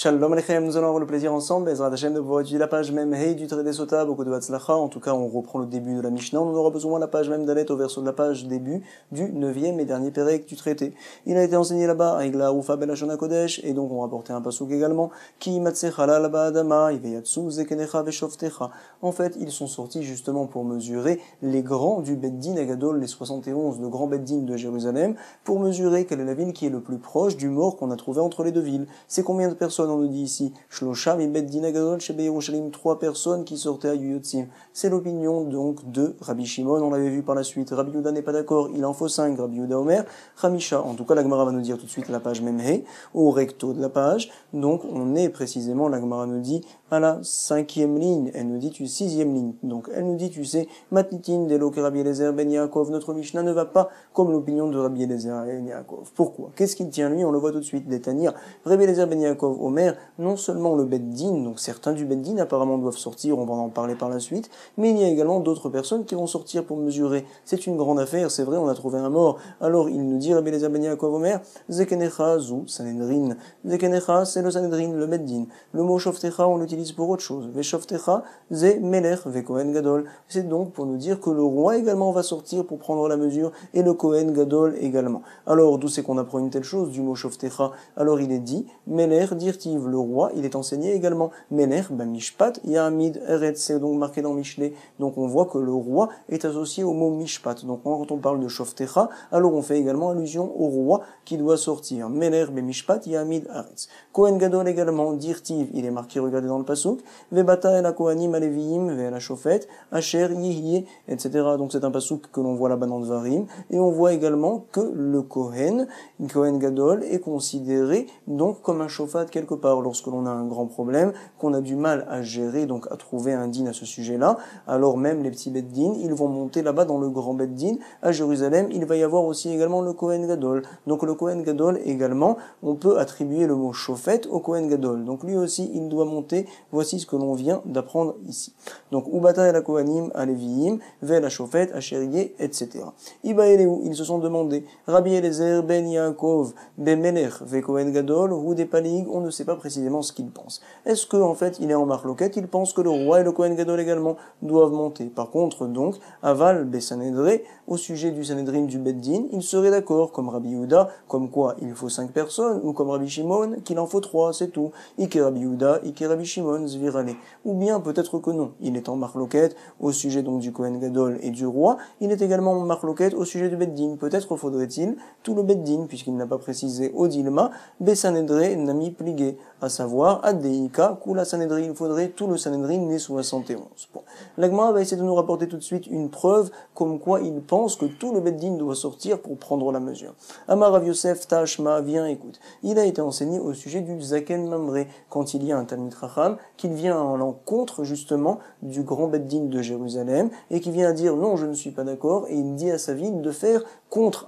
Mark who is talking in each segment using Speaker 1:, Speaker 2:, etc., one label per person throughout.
Speaker 1: Shalom Alechem, nous allons avoir le plaisir ensemble, Bezrat Hashem, de pouvoir étudier la page même Hey du traité Sota, beaucoup de Hatzlacha. En tout cas, on reprend le début de la Mishnah. On aura besoin de la page même Dalet au verso de la page début du 9e et dernier Pérec du traité. Il a été enseigné là-bas avec la Rufa Belashon Kodesh, et donc on rapportait un passouk également, Ki Matsechala Laba Adama, Iveyatsu Zekenecha Veshovtecha. En fait, ils sont sortis justement pour mesurer les grands du Beddin Agadol, les 71, le grand Beddin de Jérusalem, pour mesurer quelle est la ville qui est le plus proche du mort qu'on a trouvé entre les deux villes. C'est combien de personnes on nous dit ici? Shlosham et Beddin Agadol chez Yerushalayim, 3 personnes qui sortaient à Yuyotzim. C'est l'opinion donc de Rabbi Shimon, on l'avait vu par la suite. Rabbi Yehuda n'est pas d'accord, il en faut 5, Rabbi Yehuda Omer, Chamisha. En tout cas, la Gemara va nous dire tout de suite à la page Memhe, au recto de la page. Donc on est précisément, la Gemara nous dit, à la 5e ligne, elle nous dit tu 6e ligne. Donc elle nous dit, tu sais, Matnitin, Delo que Rabbi Eliezer ben Yaakov, notre Mishnah ne va pas comme l'opinion de Rabbi Eliezer ben Yaakov. Pourquoi? Qu'est-ce qu'il tient lui? On le voit tout de suite, Détanir. Rabbi Eliezer ben Yaakov, Omer, non seulement le Beddin, donc certains du Beddin apparemment doivent sortir, on va en parler par la suite, mais il y a également d'autres personnes qui vont sortir pour mesurer. C'est une grande affaire, c'est vrai, on a trouvé un mort. Alors il nous dit, Rabbi Eliezer ben Yaakov, Omer, Zekenecha, Zou, Sanhedrin. Zekenecha, c'est le Sanhedrin, le Beddin. Le mot Shoftecha, on l'utilise pour autre chose. Veshoftecha, Ze Melech, Ve Kohen Gadol. C'est donc pour nous dire que le roi également va sortir pour prendre la mesure, et le Kohen Gadol également. Alors, d'où c'est qu'on apprend une telle chose, du mot Shoftecha? Alors il est dit, Melech, dirtiv, le roi, il est enseigné également. Melech, ben Mishpat, Yamid, Eretz, c'est donc marqué dans Mishlei. Donc on voit que le roi est associé au mot Mishpat. Donc quand on parle de Shoftecha, alors on fait également allusion au roi qui doit sortir. Melech, ben Mishpat, Yamid, Eretz. Kohen Gadol également, dirtiv, il est marqué, regardez dans le pasuk, Vebata el Kohanim aleviim, ve la Shofet, Asher Yihye, etc. Donc c'est un pasuk que l'on voit là-bas dans Dvarim, et on voit également que le Kohen Gadol, est considéré donc comme un shofat quelque part lorsque l'on a un grand problème, qu'on a du mal à gérer, donc à trouver un din à ce sujet-là. Alors même les petits beddin, ils vont monter là-bas dans le grand beddin à Jérusalem. Il va y avoir aussi également le Kohen Gadol. Donc le Kohen Gadol également, on peut attribuer le mot shofet au Kohen Gadol. Donc lui aussi, il doit monter. Voici ce que l'on vient d'apprendre ici. Donc Ubata el Kohanim aleviim, ve la Shofet, Asherie, etc. Iba Eleu, ils se sont demandé, Rabbi Eliezer ben Yaakov, ben Melech, ve Kohen Gadol, ou des Palig, on ne sait pas précisément ce qu'il pense. Est-ce que en fait il est en marloquette, il pense que le roi et le Kohen Gadol également doivent monter. Par contre donc, Aval be Sanhedrin, au sujet du Sanhedrin du Beddin, il serait d'accord, comme Rabbi Yehuda, comme quoi il faut 5 personnes, ou comme Rabbi Shimon, qu'il en faut 3, c'est tout. Ike Rabbi Yehuda, Ike Rabbi Shimon, Zvirale. Ou bien peut-être que non, il est en marloquette au sujet donc du Kohen Gadol et du roi, il est également en marloquette au sujet du Beddin. Peut-être faudrait-il tout le Beddin, puisqu'il n'a pas précisé au Dilma, Besanedre Nami Pligé, à savoir Adeika, Kula Sanedrin, il faudrait tout le Sanedrin né 71. Bon. L'Agma va essayer de nous rapporter tout de suite une preuve comme quoi il pense que tout le Beddin doit sortir pour prendre la mesure. Amar Rav Yosef Tashma, viens écoute. Il a été enseigné au sujet du Zaken Mamre, quand il y a un Talmid Chacham, qu'il vient en l'encontre justement du grand Beddin de Jérusalem, et qui vient à dire non, je ne suis pas d'accord, et il dit à sa ville de faire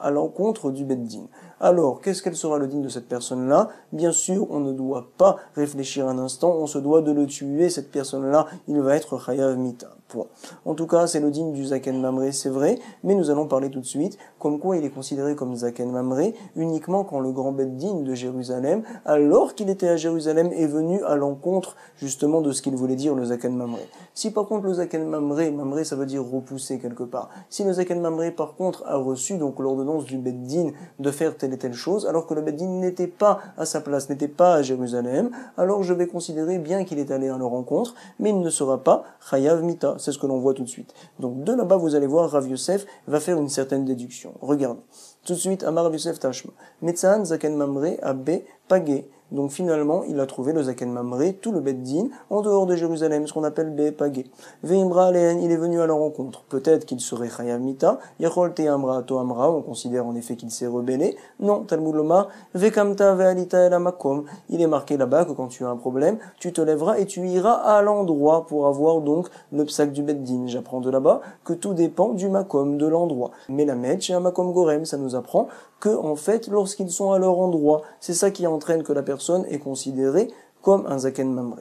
Speaker 1: à l'encontre du Beddin. Alors, qu'est-ce qu'elle sera le din de cette personne-là? Bien sûr, on ne doit pas réfléchir un instant, on se doit de le tuer, cette personne-là, il va être chayav mita. Point. En tout cas, c'est le din du Zaken Mamre, c'est vrai, mais nous allons parler tout de suite, comme quoi il est considéré comme Zaken Mamre uniquement quand le grand Beddin de Jérusalem, alors qu'il était à Jérusalem, est venu à l'encontre justement de ce qu'il voulait dire le Zaken Mamre. Si par contre le Zaken Mamre ça veut dire repousser quelque part. Si le Zaken Mamre par contre a reçu donc l'ordonnance du Beddin de faire telle et telle chose, alors que le Beddin n'était pas à sa place, n'était pas à Jérusalem, alors je vais considérer bien qu'il est allé à leur rencontre, mais il ne sera pas chayav mita. C'est ce que l'on voit tout de suite. Donc de là-bas, vous allez voir, Rav Yosef va faire une certaine déduction. Regardez. Tout de suite, Amar Rav Yosef Tashma. Metzan Zaken Mamre Abbe Pagé. Donc finalement, il a trouvé le Zaken Mamre, tout le Beddin, en dehors de Jérusalem, ce qu'on appelle Be-Pagé. Veimra Leen, il est venu à leur rencontre. Peut-être qu'il serait Chayav Mita. Yachol Te Amra To Amra, on considère en effet qu'il s'est rebellé. Non, Talmud Lomar, Vekamta Vealita El Makom. Il est marqué là-bas que quand tu as un problème, tu te lèveras et tu iras à l'endroit pour avoir donc le psak du Beddin. J'apprends de là-bas que tout dépend du Makom, de l'endroit. Mais la Met, chez un Makom Gorem, ça nous apprend que, en fait, lorsqu'ils sont à leur endroit, c'est ça qui entraîne que la personne est considérée comme un Zaken Mamre.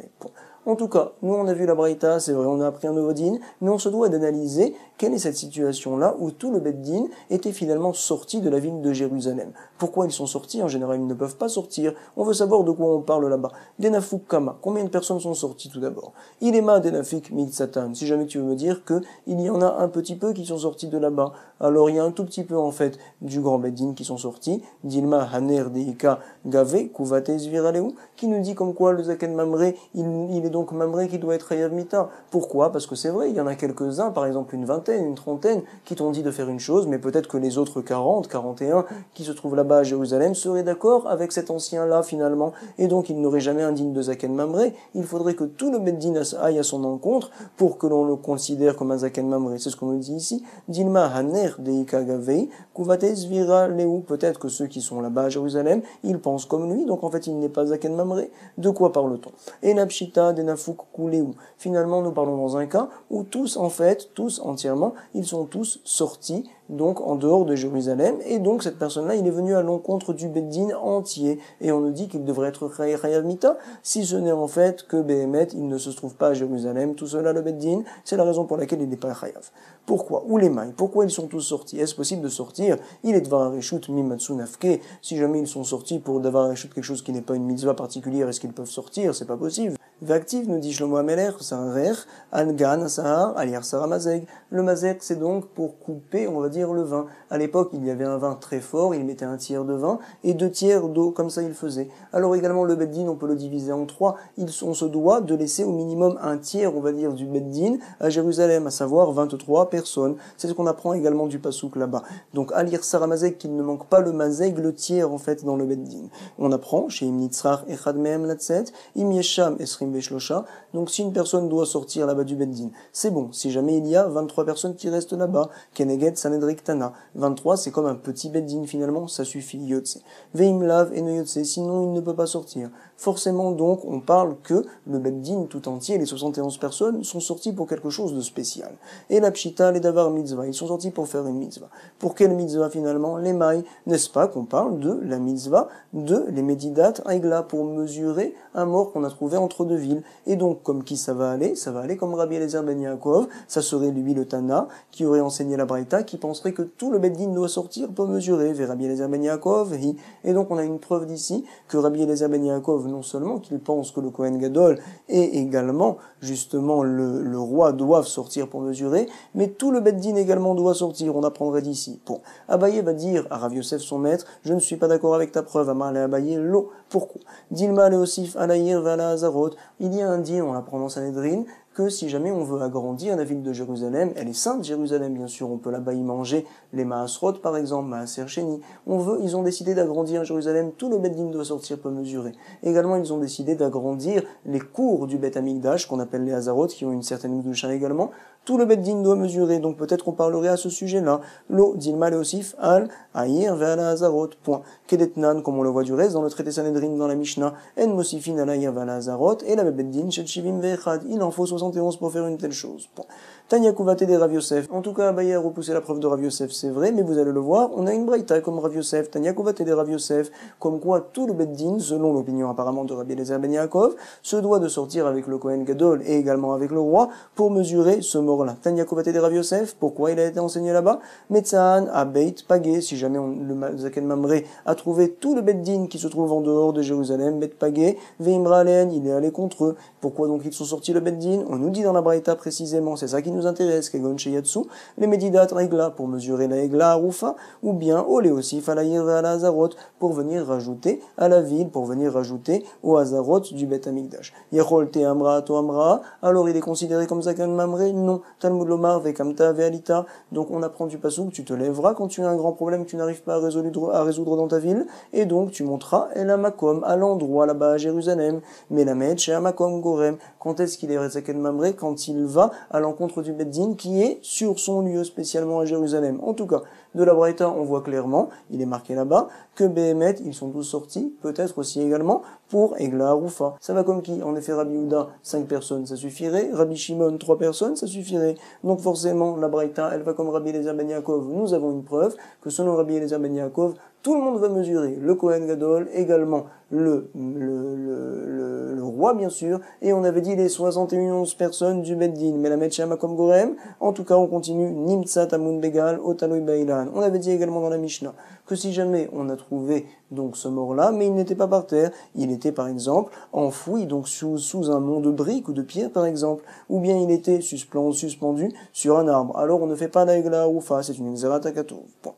Speaker 1: En tout cas, nous on a vu la Braïta, c'est vrai, on a appris un nouveau din, mais on se doit d'analyser quelle est cette situation-là où tout le Bet Din était finalement sorti de la ville de Jérusalem. Pourquoi ils sont sortis? En général, ils ne peuvent pas sortir. On veut savoir de quoi on parle là-bas. Denafuk Kama. Combien de personnes sont sorties tout d'abord? Ilema Denafik Mitzatan. Si jamais tu veux me dire que il y en a un petit peu qui sont sortis de là-bas. Alors il y a un tout petit peu en fait du grand Bet Din qui sont sortis. Dilma Haner Deika Gave Kuvate Zviraleu, qui nous dit comme quoi le Zaken Mamre, il est donc Mamre qui doit être Hayav Mita. Pourquoi? Parce que c'est vrai, il y en a quelques-uns, par exemple une vingtaine, une trentaine, qui t'ont dit de faire une chose, mais peut-être que les autres 40, 41, qui se trouvent là-bas à Jérusalem, seraient d'accord avec cet ancien-là finalement, et donc il n'aurait jamais un digne de Zaken Mamre. Il faudrait que tout le Beddin aille à son encontre pour que l'on le considère comme un Zaken Mamre. C'est ce qu'on nous dit ici. Dilma Haner Deika Gavei, Kuvate Zvira Leu. Peut-être que ceux qui sont là-bas à Jérusalem, ils pensent comme lui, donc en fait il n'est pas Zaken Mamre. De quoi parle-t-on? Enapshita Denafuk Kuleu. Finalement, nous parlons dans un cas où tous, en fait, tous entièrement, ils sont tous sortis, donc en dehors de Jérusalem, et donc cette personne-là, il est venu à l'encontre du Beddin entier, et on nous dit qu'il devrait être Chayav Mita, si ce n'est en fait que Behemet, il ne se trouve pas à Jérusalem, tout cela le Beddin, c'est la raison pour laquelle il n'est pas Chayav. Pourquoi? Ou les mailles? Pourquoi ils sont tous sortis? Est-ce possible de sortir? Il est Dvar Arishut Mimatsu Nafke, si jamais ils sont sortis pour Dvar Arishut quelque chose qui n'est pas une mitzvah particulière, est-ce qu'ils peuvent sortir? C'est pas possible. Vactive, nous dit Shlomo Ameler, c'est un rère, Angan, Sahar, Aliar Saramazeg. Le mazeg, c'est donc pour couper, on va dire, le vin. À l'époque, il y avait un vin très fort, il mettait un tiers de vin et 2 tiers d'eau, comme ça il faisait. Alors également, le beddin, on peut le diviser en 3. On se doit de laisser au minimum un tiers, on va dire, du beddin à Jérusalem, à savoir 23 personnes. C'est ce qu'on apprend également du pasouk là-bas. Donc, Aliar Saramazeg, qu'il ne manque pas le mazeg, le tiers, en fait, dans le beddin. On apprend, chez Imnitzrach Echad Mehem Latzet, Im Yesham Esrim Veshlosha. Donc, si une personne doit sortir là-bas du beddin, c'est bon. Si jamais il y a 23 personnes qui restent là-bas, Keneged Sanedrik Tana. 23, c'est comme un petit beddin finalement, ça suffit, Yotse. Veimlav et no Yotse, sinon il ne peut pas sortir. Forcément donc, on parle que le beddin tout entier, les 71 personnes, sont sortis pour quelque chose de spécial. Et la pshita, les davar mitzvah, ils sont sortis pour faire une mitzvah. Pour quelle mitzvah finalement? Les mailles. N'est-ce pas qu'on parle de la mitzvah de les medidat aigla, pour mesurer un mort qu'on a trouvé entre deux villes. Et donc, comme qui ça va aller? Ça va aller comme Rabbi Eliezer ben Yaakov, ça serait lui le Tana, qui aurait enseigné la Braïta, qui penserait que tout le beddin doit sortir pour mesurer vers Rabbi Eliezer ben Yaakov. Et donc, on a une preuve d'ici que Rabbi Eliezer ben Yaakov, non seulement qu'il pense que le Kohen Gadol et également, justement, le roi doivent sortir pour mesurer, mais tout le beddin également doit sortir, on apprendrait d'ici. Bon, Abaye va dire à Rav Yosef, son maître, je ne suis pas d'accord avec ta preuve, Amar le Abaye, l'eau. Pourquoi? Dilma le Osif, Alayir, Vala, Azarot. Il y a un din, on l'apprend dans Sanhedrin, que si jamais on veut agrandir la ville de Jérusalem, elle est sainte Jérusalem bien sûr, on peut là-bas y manger les Maasrot par exemple, Maaser Sheni. Ils ont décidé d'agrandir Jérusalem, tout le beddin doit sortir pour mesurer. Également ils ont décidé d'agrandir les cours du Bet Amikdash, qu'on appelle les Hazarot, qui ont une certaine Mudusha également. Tout le beddin doit mesurer, donc peut-être qu'on parlerait à ce sujet-là. Lo, Dilma, le Osif, Al, Aïr, Ve'ala Hazarot, point. Kedetnan, comme on le voit du reste, dans le traité Sanhedrin, dans la Mishnah, En Mosifin, Al Aïr, Ve'ala Hazarot, et la beddin, Shel Shivim Ve'echad. Il en faut 71 pour faire une telle chose. Point. Tanya Kuvate des Rav Yosef. En tout cas, Abaye a repoussé la preuve de Rav Yosef, c'est vrai, mais vous allez le voir, on a une braïta comme Rav Yosef, Tanya Kuvate des Rav Yosef, comme quoi tout le beddin, selon l'opinion apparemment de Rabbi Eliezer ben Yaakov, se doit de sortir avec le Kohen Gadol et également avec le roi pour mesurer ce mort-là. Tanya Kuvate des Rav Yosef, pourquoi il a été enseigné là-bas? Metzaan, Abeit, Pagé, si jamais le Zaken Mamre a trouvé tout le beddin qui se trouve en dehors de Jérusalem, Bet Pagé, Veimralen, il est allé contre eux. Pourquoi donc ils sont sortis le beddin? On nous dit dans la braïta précisément, c'est ça qui nous intéresse, Kegon Sheyatsu, les Medidat Regla pour mesurer la Egla Arufa, ou bien Ole aussi Falayir à la Hazarot pour venir rajouter à la ville, pour venir rajouter au Hazarot du Bet Amikdash. Yechol te Amra to Amra, alors il est considéré comme Zaken Mamre? Non. Talmud Lomar Vekamta Vealita, donc on apprend du passouk, tu te lèveras quand tu as un grand problème que tu n'arrives pas à résoudre dans ta ville, et donc tu monteras El Amakom, à l'endroit là-bas à Jérusalem, Melamed chez Amakom Gorem. Quand est-ce qu'il est Zaken Mamre? Quand il va à l'encontre du beddin qui est sur son lieu spécialement à Jérusalem. En tout cas, de la Braïta, on voit clairement, il est marqué là-bas, que Behemet, ils sont tous sortis, peut-être aussi également, pour Egla Arufa. Ça va comme qui? En effet, Rabbi Yehuda, 5 personnes, ça suffirait. Rabbi Shimon, 3 personnes, ça suffirait. Donc forcément, la Braïta, elle va comme Rabbi Eliezer ben Yaakov. Nous avons une preuve que selon Rabbi Eliezer ben Yaakov, tout le monde va mesurer, le Kohen Gadol, également le roi bien sûr, et on avait dit les 71 personnes du Beddin, mais la Metchama comme Gorem, en tout cas on continue, Nimtsa Tamun Begal, Otaloy Bailan. On avait dit également dans la Mishnah que si jamais on a trouvé donc ce mort-là, mais il n'était pas par terre, il était par exemple enfoui donc sous un mont de briques ou de pierres par exemple, ou bien il était suspendu sur un arbre. Alors on ne fait pas la Egla Arufa, c'est une Xerat Akatov. Point.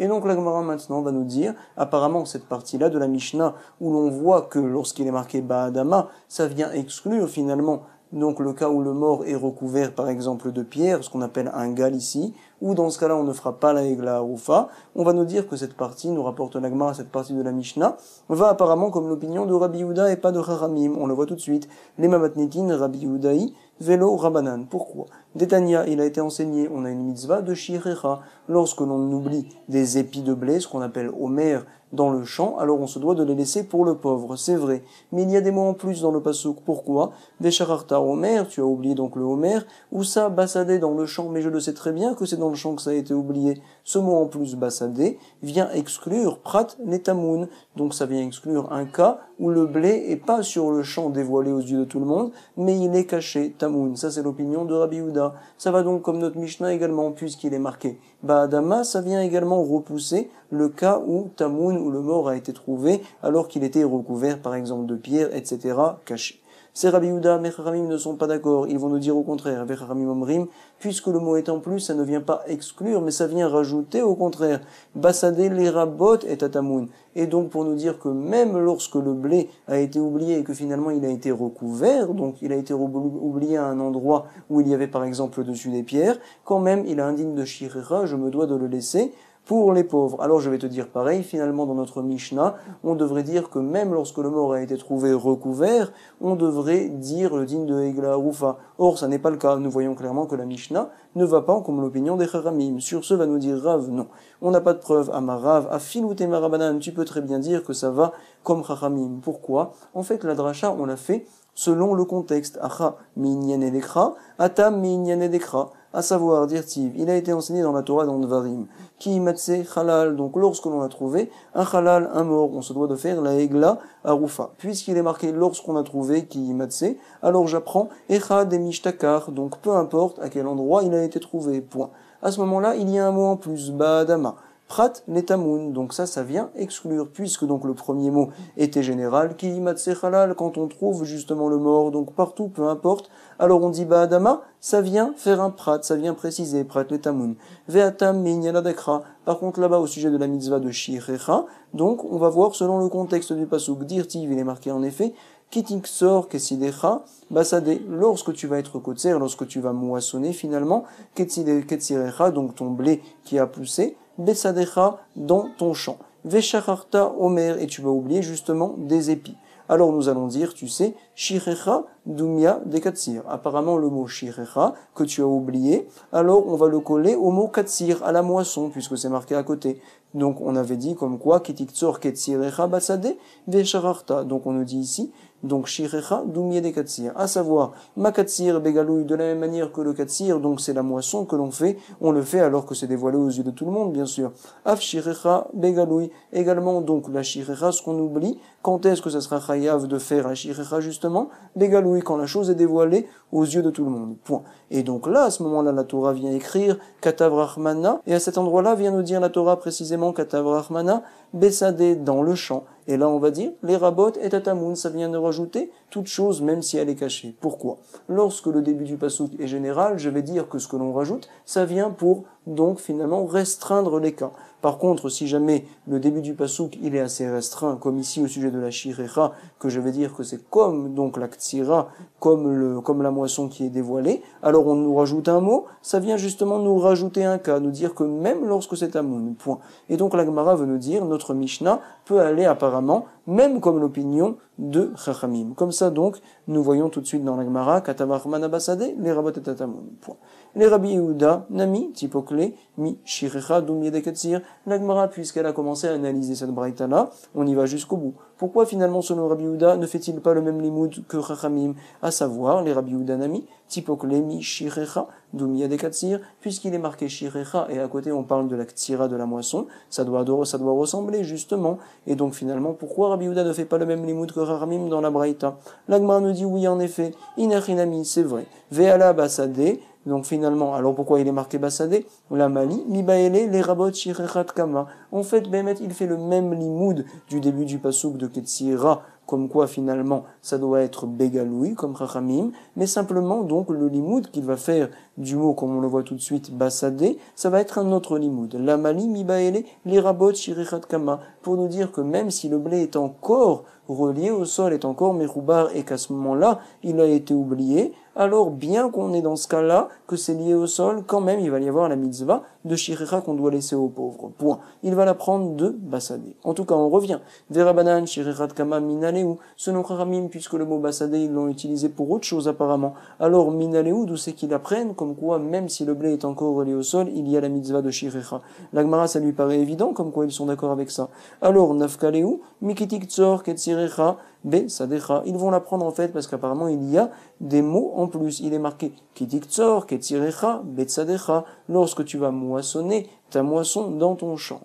Speaker 1: Et donc la Gemara maintenant va nous dire, apparemment cette partie-là de la Mishnah, où l'on voit que lorsqu'il est marqué Ba'adama, ça vient exclure finalement donc le cas où le mort est recouvert par exemple de pierre, ce qu'on appelle un gal ici, ou dans ce cas-là on ne fera pas la Egla Arufa, on va nous dire que cette partie, nous rapporte la Gemara, cette partie de la Mishnah, va apparemment comme l'opinion de Rabbi Yehuda et pas de Chachamim, on le voit tout de suite, les Mamatnitin, Rabbi Yehudaï, Vélo Rabanan. Pourquoi? Détania, il a été enseigné, on a une mitzvah de Shirecha. Lorsque l'on oublie des épis de blé, ce qu'on appelle Omer, dans le champ, alors on se doit de les laisser pour le pauvre, c'est vrai. Mais il y a des mots en plus dans le pasuk. Pourquoi? Veshararta Omer, tu as oublié donc le Omer, ou ça, Bassadé dans le champ, mais je le sais très bien que c'est dans le champ que ça a été oublié. Ce mot en plus, Bassadé, vient exclure Prat Netamoun. Donc ça vient exclure un cas où le blé est pas sur le champ dévoilé aux yeux de tout le monde, mais il est caché, Tamoun. Ça c'est l'opinion de Rabbi Yehuda. Ça va donc comme notre Mishnah également, puisqu'il est marqué Ba'adama, ça vient également repousser le cas où Tamoun, où le mort a été trouvé, alors qu'il était recouvert par exemple de pierres, etc., caché. C'est Rabbi Yehuda, mais Chachamim ne sont pas d'accord, ils vont nous dire au contraire, avec Chachamim Omrim, puisque le mot est en plus, ça ne vient pas exclure, mais ça vient rajouter au contraire, Bassadé les rabot et Tatamoun. Et donc pour nous dire que même lorsque le blé a été oublié et que finalement il a été recouvert, donc il a été oublié à un endroit où il y avait par exemple dessus des pierres, quand même il a indigne de Shirera, je me dois de le laisser, pour les pauvres. Alors je vais te dire pareil, finalement dans notre Mishnah, on devrait dire que même lorsque le mort a été trouvé recouvert, on devrait dire le digne de Egla Rufa. Or ça n'est pas le cas, nous voyons clairement que la Mishnah ne va pas comme l'opinion des Chachamim. Sur ce va nous dire Rav, non. On n'a pas de preuve à Marav, à Filout et Marabanan, tu peux très bien dire que ça va comme Chachamim. Pourquoi? En fait la dracha on l'a fait selon le contexte. Acha minyan elekra, atam minyan elekra. À savoir, dirtiv, il a été enseigné dans la Torah dans Dvarim, ki matse halal, donc lorsque l'on a trouvé un halal, un mort, on se doit de faire la egla arufa. Puisqu'il est marqué lorsqu'on a trouvé ki matse, alors j'apprends echa de mishtakar, donc peu importe à quel endroit il a été trouvé, point. À ce moment-là, il y a un mot en plus, ba'adama. Prat netamoun, donc ça vient exclure, puisque donc le premier mot était général, ki matse halal, quand on trouve justement le mort, donc partout, peu importe, alors on dit ba'adama, ça vient faire un prat, ça vient préciser, prat netamoun. Ve'atam minyanadekra, par contre là-bas au sujet de la mitzvah de shirecha, donc on va voir selon le contexte du pasuk, dirtiv, il est marqué en effet, Kitiksor kesidecha, basade, lorsque tu vas être kotser, lorsque tu vas moissonner finalement, ketsirecha, donc ton blé qui a poussé, besadecha, dans ton champ. Veshacharta omer, et tu vas oublier justement des épis. Alors nous allons dire, tu sais, shirecha dumia de katsir. Apparemment le mot shirecha, que tu as oublié, alors on va le coller au mot katsir, à la moisson, puisque c'est marqué à côté. Donc on avait dit comme quoi, kitiktsor ketsirecha basade, veshararta. Donc on nous dit ici, donc shirecha dumia de katsir. À savoir, ma katsir begalouille, de la même manière que le katsir, donc c'est la moisson que l'on fait, on le fait alors que c'est dévoilé aux yeux de tout le monde, bien sûr. Af shirecha begalouille, également donc la shirecha, ce qu'on oublie, quand est-ce que ça sera chayav de faire la shirecha justement? Begalouille, quand la chose est dévoilée aux yeux de tout le monde. Point. Et donc là, à ce moment-là, la Torah vient écrire Katav Rachmana, et à cet endroit-là vient nous dire la Torah précisément Katav Rachmana, Bessadé dans le champ. Et là, on va dire les rabot et tatamoun, ça vient de rajouter toute chose, même si elle est cachée. Pourquoi? Lorsque le début du pasuk est général, je vais dire que ce que l'on rajoute, ça vient pour donc finalement restreindre les cas. Par contre, si jamais le début du pasuk il est assez restreint, comme ici au sujet de la shirecha, que je vais dire que c'est comme donc la ktsira, comme la moisson qui est dévoilée, alors on nous rajoute un mot, ça vient justement nous rajouter un cas, nous dire que même lorsque c'est amoun, point. Et donc la Gemara veut nous dire, notre Mishnah peut aller apparemment, même comme l'opinion de Chachamim. Comme ça donc, nous voyons tout de suite dans la Gemara, Katavach Manabasade, les rabot et tatamoun, point. Les Rabbi Yehuda, Nami, Tipokle, Mi, Shirecha, Dumye de Katsir, la Gemara, puisqu'elle a commencé à analyser cette braïta-là, on y va jusqu'au bout. Pourquoi finalement selon Rabbi Yehuda ne fait-il pas le même limoud que Chachamim, à savoir les Rabbi Yehuda Nami, Tipoklemi Shirecha, Dumia de Katsir, puisqu'il est marqué Shirecha et à côté on parle de la Ktira de la moisson, ça doit ressembler justement. Et donc finalement, pourquoi Rabbi Yehuda ne fait pas le même limoud que Chachamim dans la Braïta? L'Agma nous dit oui en effet, Inachinami, c'est vrai. Ve'ala Basade, donc finalement, alors pourquoi il est marqué Basade? La Mali, Mibaele, les Rabot Shirechat Kama. En fait, Bémet, il fait le même limoud du début du pasouk de Ketsira, comme quoi finalement ça doit être Begaloui, comme Chachamim, mais simplement donc le limoud qu'il va faire du mot, comme on le voit tout de suite, Bassadé, ça va être un autre limoud. La Mali, Mibaele, les Rabot, Shirechat Kama, pour nous dire que même si le blé est encore relié au sol, est encore Meroubar, et qu'à ce moment-là, il a été oublié, alors bien qu'on est dans ce cas-là, que c'est lié au sol, quand même il va y avoir la mitzvah de Shirecha qu'on doit laisser aux pauvres. Point. Il va la prendre de Bassadé. En tout cas, on revient. Verabanan, Shirechat Kama, Minaleu, selon Chachamim, puisque le mot Bassadé, ils l'ont utilisé pour autre chose apparemment. Alors, Minaleu, d'où c'est qu'ils apprennent, comme quoi, même si le blé est encore relié au sol, il y a la mitzvah de Shirecha. L'Agmara, ça lui paraît évident, comme quoi ils sont d'accord avec ça. Alors, Nafkaleu, Mikitik Tzor, Ketsirecha, Besadecha. Ils vont l'apprendre en fait, parce qu'apparemment, il y a des mots en plus. Il est marqué Kitik Tzor, Ketsirecha, Betsadecha, lorsque tu vas moissonner ta moisson dans ton champ.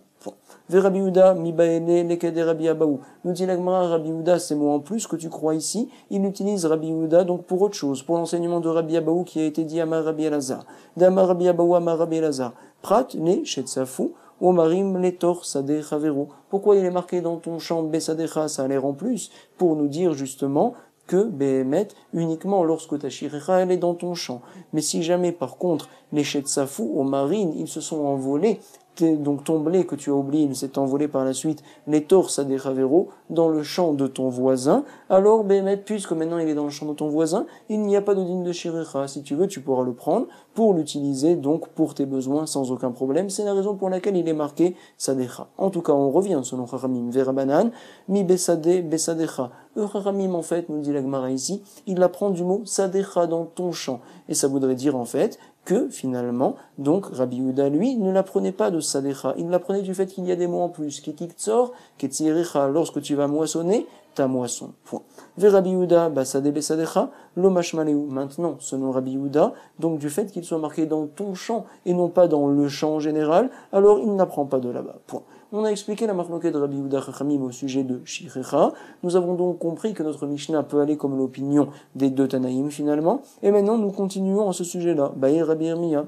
Speaker 1: Rabbi Yehuda, Mibaene, Lekede Rabbi Abaou. Nous dit l'Agmara, Rabbi Yehuda, ces mots en plus que tu crois ici, il utilise Rabbi Yehuda donc pour autre chose, pour l'enseignement de Rabbi Abaou qui a été dit à Rabbi Elazar. D'Amar Rabbi Abaou à Rabbi Elazar. Prat, ne, Shetsafou, Omarim, Letor, Sade, Chavero. Pourquoi il est marqué dans ton champ Besadecha, ça a l'air en plus, pour nous dire justement que Behemet, uniquement lorsque ta shirecha, elle est dans ton champ. Mais si jamais, par contre, les Shetsafou, aux marines, ils se sont envolés, donc ton blé que tu as oublié, il s'est envolé par la suite, les torses à des raveros, dans le champ de ton voisin, alors Bémet, puisque maintenant il est dans le champ de ton voisin, il n'y a pas de digne de shirecha. Si tu veux, tu pourras le prendre pour l'utiliser donc pour tes besoins sans aucun problème. C'est la raison pour laquelle il est marqué sadecha. En tout cas, on revient selon Chachamim, Verabanan, mi besade, besadecha. Chachamim, en fait, nous dit la Gemara ici, il apprend du mot sadecha dans ton champ. Et ça voudrait dire, en fait, que finalement, donc Rabbi Yehuda, lui, ne l'apprenait pas de Sadecha, il l'apprenait du fait qu'il y a des mots en plus, Ketiktsor, Ketsirecha, lorsque tu vas moissonner ta moisson. Point. Ve Rabbi Yehuda, Basade Besadecha, Lomashmaleu. Maintenant, selon Rabbi Yehuda, donc du fait qu'il soit marqué dans ton champ et non pas dans le champ en général, alors il n'apprend pas de là-bas. Point. On a expliqué la marloquette de Rabbi Yehuda Chachamim au sujet de Shirecha. Nous avons donc compris que notre Mishnah peut aller comme l'opinion des deux Tanaïm finalement. Et maintenant, nous continuons à ce sujet-là. Baïr Rabbi Yirmiya.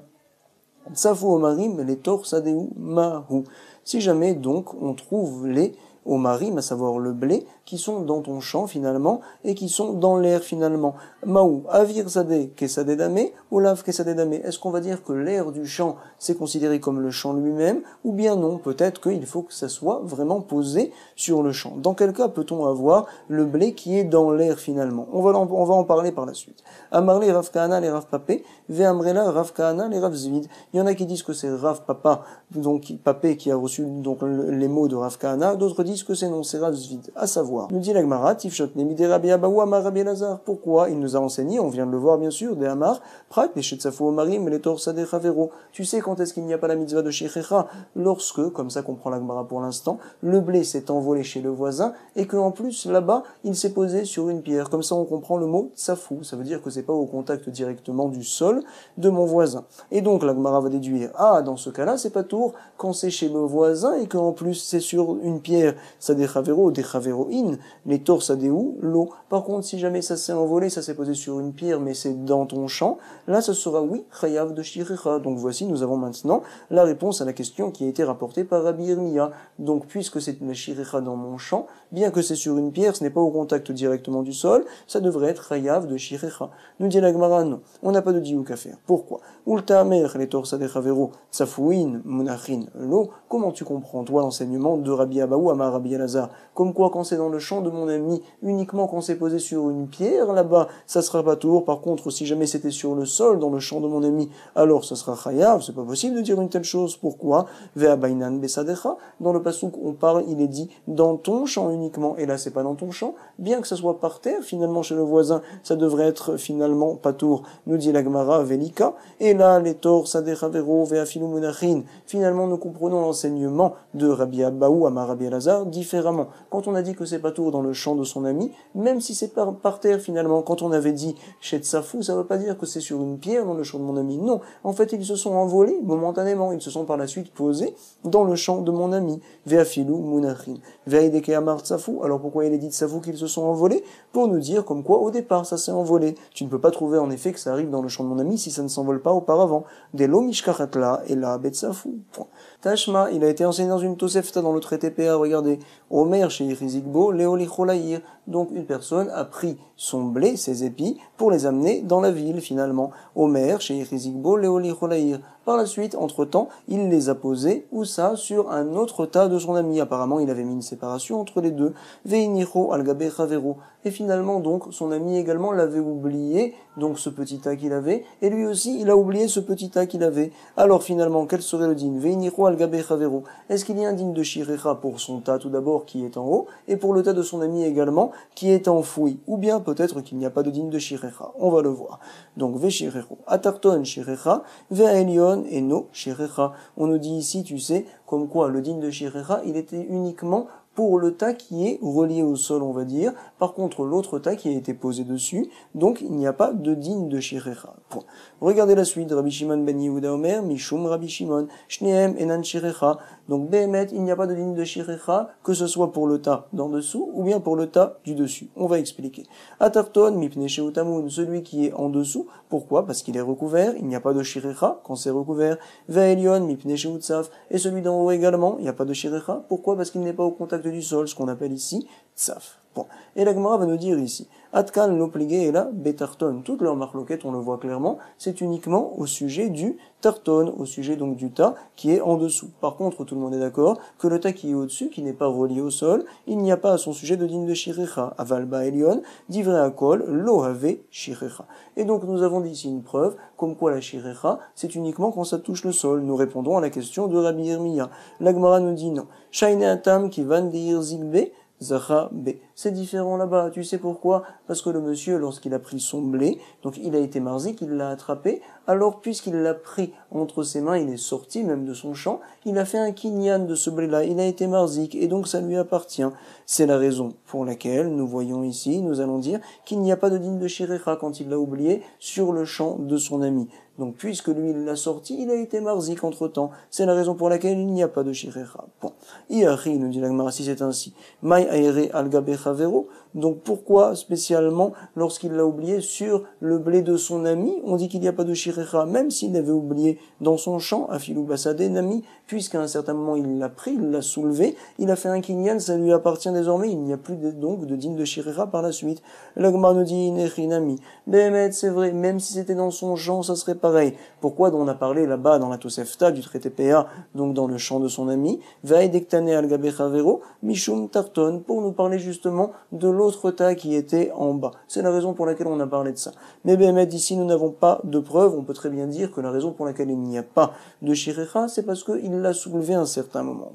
Speaker 1: Tsafou Omarim, les Tor Sadeu Mahu. Si jamais donc on trouve les Omarim, à savoir le blé, qui sont dans ton champ finalement, et qui sont dans l'air finalement. Maou, avir sade, kesade dame, ou lav kesade dame. Est-ce qu'on va dire que l'air du champ, c'est considéré comme le champ lui-même, ou bien non, peut-être qu'il faut que ça soit vraiment posé sur le champ. Dans quel cas peut-on avoir le blé qui est dans l'air finalement? On va en parler par la suite. Amarle Rav Kahana, les Rav Papé, Ve'amrela Rav Kahana, les Rav Zvid. Il y en a qui disent que c'est Rav Papa, donc Papé qui a reçu donc les mots de Rav Kahana, d'autres disent que c'est non, c'est Rav Zvid. À savoir, nous dit la Gemara, Tifshot Nemide Rabbi Abaou Amar Rabbi Elazar. Pourquoi? Il nous a enseigné, on vient de le voir bien sûr, des Amar, Prat, les Shetsafou Omarim, les Tor Sadeh Chavero. Tu sais quand est-ce qu'il n'y a pas la mitzvah de Shirecha? Lorsque, comme ça comprend la Gemara pour l'instant, le blé s'est envolé chez le voisin et qu'en plus là-bas, il s'est posé sur une pierre. Comme ça on comprend le mot Tsafou. Ça veut dire que c'est pas au contact directement du sol de mon voisin. Et donc la Gemara va déduire, ah, dans ce cas-là, c'est pas tour quand c'est chez le voisin et qu'en plus c'est sur une pierre, Sadeh Chavero, des Chaveroin, les torses à des ou, l'eau. Par contre, si jamais ça s'est envolé, ça s'est posé sur une pierre, mais c'est dans ton champ, là, ça sera oui, chayav de shirecha. Donc voici, nous avons maintenant la réponse à la question qui a été rapportée par Rabbi Yirmiya. Donc, puisque c'est la shirecha dans mon champ, bien que c'est sur une pierre, ce n'est pas au contact directement du sol, ça devrait être chayav de shirecha. Nous dit la Gemara, non. On n'a pas de diouk à faire. Pourquoi? Ulta amer, les torses à des chavero, tsafouin, munachin, l'eau. Comment tu comprends, toi, l'enseignement de Rabbi Abaou à Rabbi Elazar? Comme quoi, quand c'est dans le champ de mon ami, uniquement quand c'est posé sur une pierre, là-bas, ça sera pas tour. Par contre, si jamais c'était sur le sol, dans le champ de mon ami, alors ça sera chayav. C'est pas possible de dire une telle chose. Pourquoi? Vea bainan besadecha. Dans le pasuk, on parle, il est dit, dans ton champ uniquement. Et là, c'est pas dans ton champ. Bien que ça soit par terre, finalement, chez le voisin, ça devrait être finalement pas tour. Nous dit la Gemara, velika. Et là, les torts, sadechavero, vea filu munachin. Finalement, nous comprenons l'enseignement de Rabbi Abaou à Rabbi Elazar différemment. Quand on a dit que c'est patour dans le champ de son ami, même si c'est par terre finalement, quand on avait dit chez Tsafou, ça veut pas dire que c'est sur une pierre dans le champ de mon ami. Non, en fait ils se sont envolés momentanément, ils se sont par la suite posés dans le champ de mon ami. Ve'afilou munachin. Ve'aideke amar Tsafou. Alors pourquoi il est dit Tsafou qu'ils se sont envolés? Pour nous dire comme quoi au départ ça s'est envolé. Tu ne peux pas trouver en effet que ça arrive dans le champ de mon ami si ça ne s'envole pas auparavant. Delo mishkachatla et la betsafou. Tashma, il a été enseigné dans une Tosefta dans le traité PA, regardez. Omer chez Irizikbo, Léolicholaïr. Donc une personne a pris son blé, ses épis, pour les amener dans la ville finalement. Omer chez Irizikbo, Léolicholaïr. Par la suite, entre-temps, il les a posés, ou ça, sur un autre tas de son ami. Apparemment, il avait mis une séparation entre les deux. Veinicho al-gabe chavero. Et finalement, donc, son ami également l'avait oublié, donc ce petit tas qu'il avait, et lui aussi, il a oublié ce petit tas qu'il avait. Alors finalement, quel serait le din? Veinicho al-gabe chavero. Est-ce qu'il y a un din de shirecha pour son tas tout d'abord qui est en haut, et pour le tas de son ami également, qui est enfoui? Ou bien peut-être qu'il n'y a pas de din de shirecha. On va le voir. Donc, ve shirecho. Atarton shirecha, ve elion et no shirecha. On nous dit ici, tu sais, comme quoi le din de shirecha, il était uniquement pour le tas qui est relié au sol, on va dire. Par contre, l'autre tas qui a été posé dessus, donc il n'y a pas de din de shirecha. Point. Regardez la suite. Rabbi Shimon ben Yehuda Omer, Mishum Rabbi Shimon, Shneem enan shirecha. Donc, Behemet, il n'y a pas de din de shirecha, que ce soit pour le tas d'en dessous, ou bien pour le tas du dessus. On va expliquer. Atarton, mipne sheutamun, celui qui est en dessous. Pourquoi? Parce qu'il est recouvert. Il n'y a pas de shirecha quand c'est recouvert. Ve'elion, mipne sheutzaf. Et celui d'en haut également, il n'y a pas de shirecha. Pourquoi? Parce qu'il n'est pas au contact du sol, ce qu'on appelle ici tsaf. Bon. Et la Gemara va nous dire ici, Atkan l'opligé et là, betarton. Toutes leurs marloquettes, on le voit clairement, c'est uniquement au sujet du tarton, au sujet donc du tas qui est en dessous. Par contre, tout le monde est d'accord que le tas qui est au-dessus, qui n'est pas relié au sol, il n'y a pas à son sujet de din de shirecha. Avalba elion, divrei akol, lo have shirecha. Et donc nous avons dit ici une preuve, comme quoi la shirecha, c'est uniquement quand ça touche le sol. Nous répondons à la question de Rabbi Yirmiya. La Gemara nous dit non. Shaine atam ki van deir zigbe, Zacha B. C'est différent là-bas. Tu sais pourquoi? Parce que le monsieur, lorsqu'il a pris son blé, donc il a été marzik, il l'a attrapé, alors puisqu'il l'a pris entre ses mains, il est sorti même de son champ, il a fait un kinyan de ce blé-là, il a été marzik, et donc ça lui appartient. C'est la raison pour laquelle nous voyons ici, nous allons dire qu'il n'y a pas de din de shirecha quand il l'a oublié sur le champ de son ami. Donc, puisque lui, il l'a sorti, il a été marzik entre-temps. C'est la raison pour laquelle il n'y a pas de shirecha. Bon. Iachi, nous dit la Gemara, si c'est ainsi. Mai aere al gabe chavero. Donc, pourquoi, spécialement, lorsqu'il l'a oublié sur le blé de son ami, on dit qu'il n'y a pas de shirecha, même s'il l'avait oublié dans son champ, afilou basade nami, puisqu'à un certain moment, il l'a pris, il l'a soulevé, il a fait un kinyan, ça lui appartient désormais, il n'y a plus donc de din de shirecha par la suite. La Gemara nous dit, nechinami. Behemet, c'est vrai, même si c'était dans son champ, ça serait pareil. Pourquoi on a parlé là-bas dans la Tosefta du traité PA, donc dans le champ de son ami, Vaedektane al gabe chavero, mishum tarton, pour nous parler justement de l'autre tas qui était en bas. C'est la raison pour laquelle on a parlé de ça. Mais Behemet, ici, nous n'avons pas de preuve. On peut très bien dire que la raison pour laquelle il n'y a pas de shirecha, c'est parce qu'il l'a soulevé à un certain moment.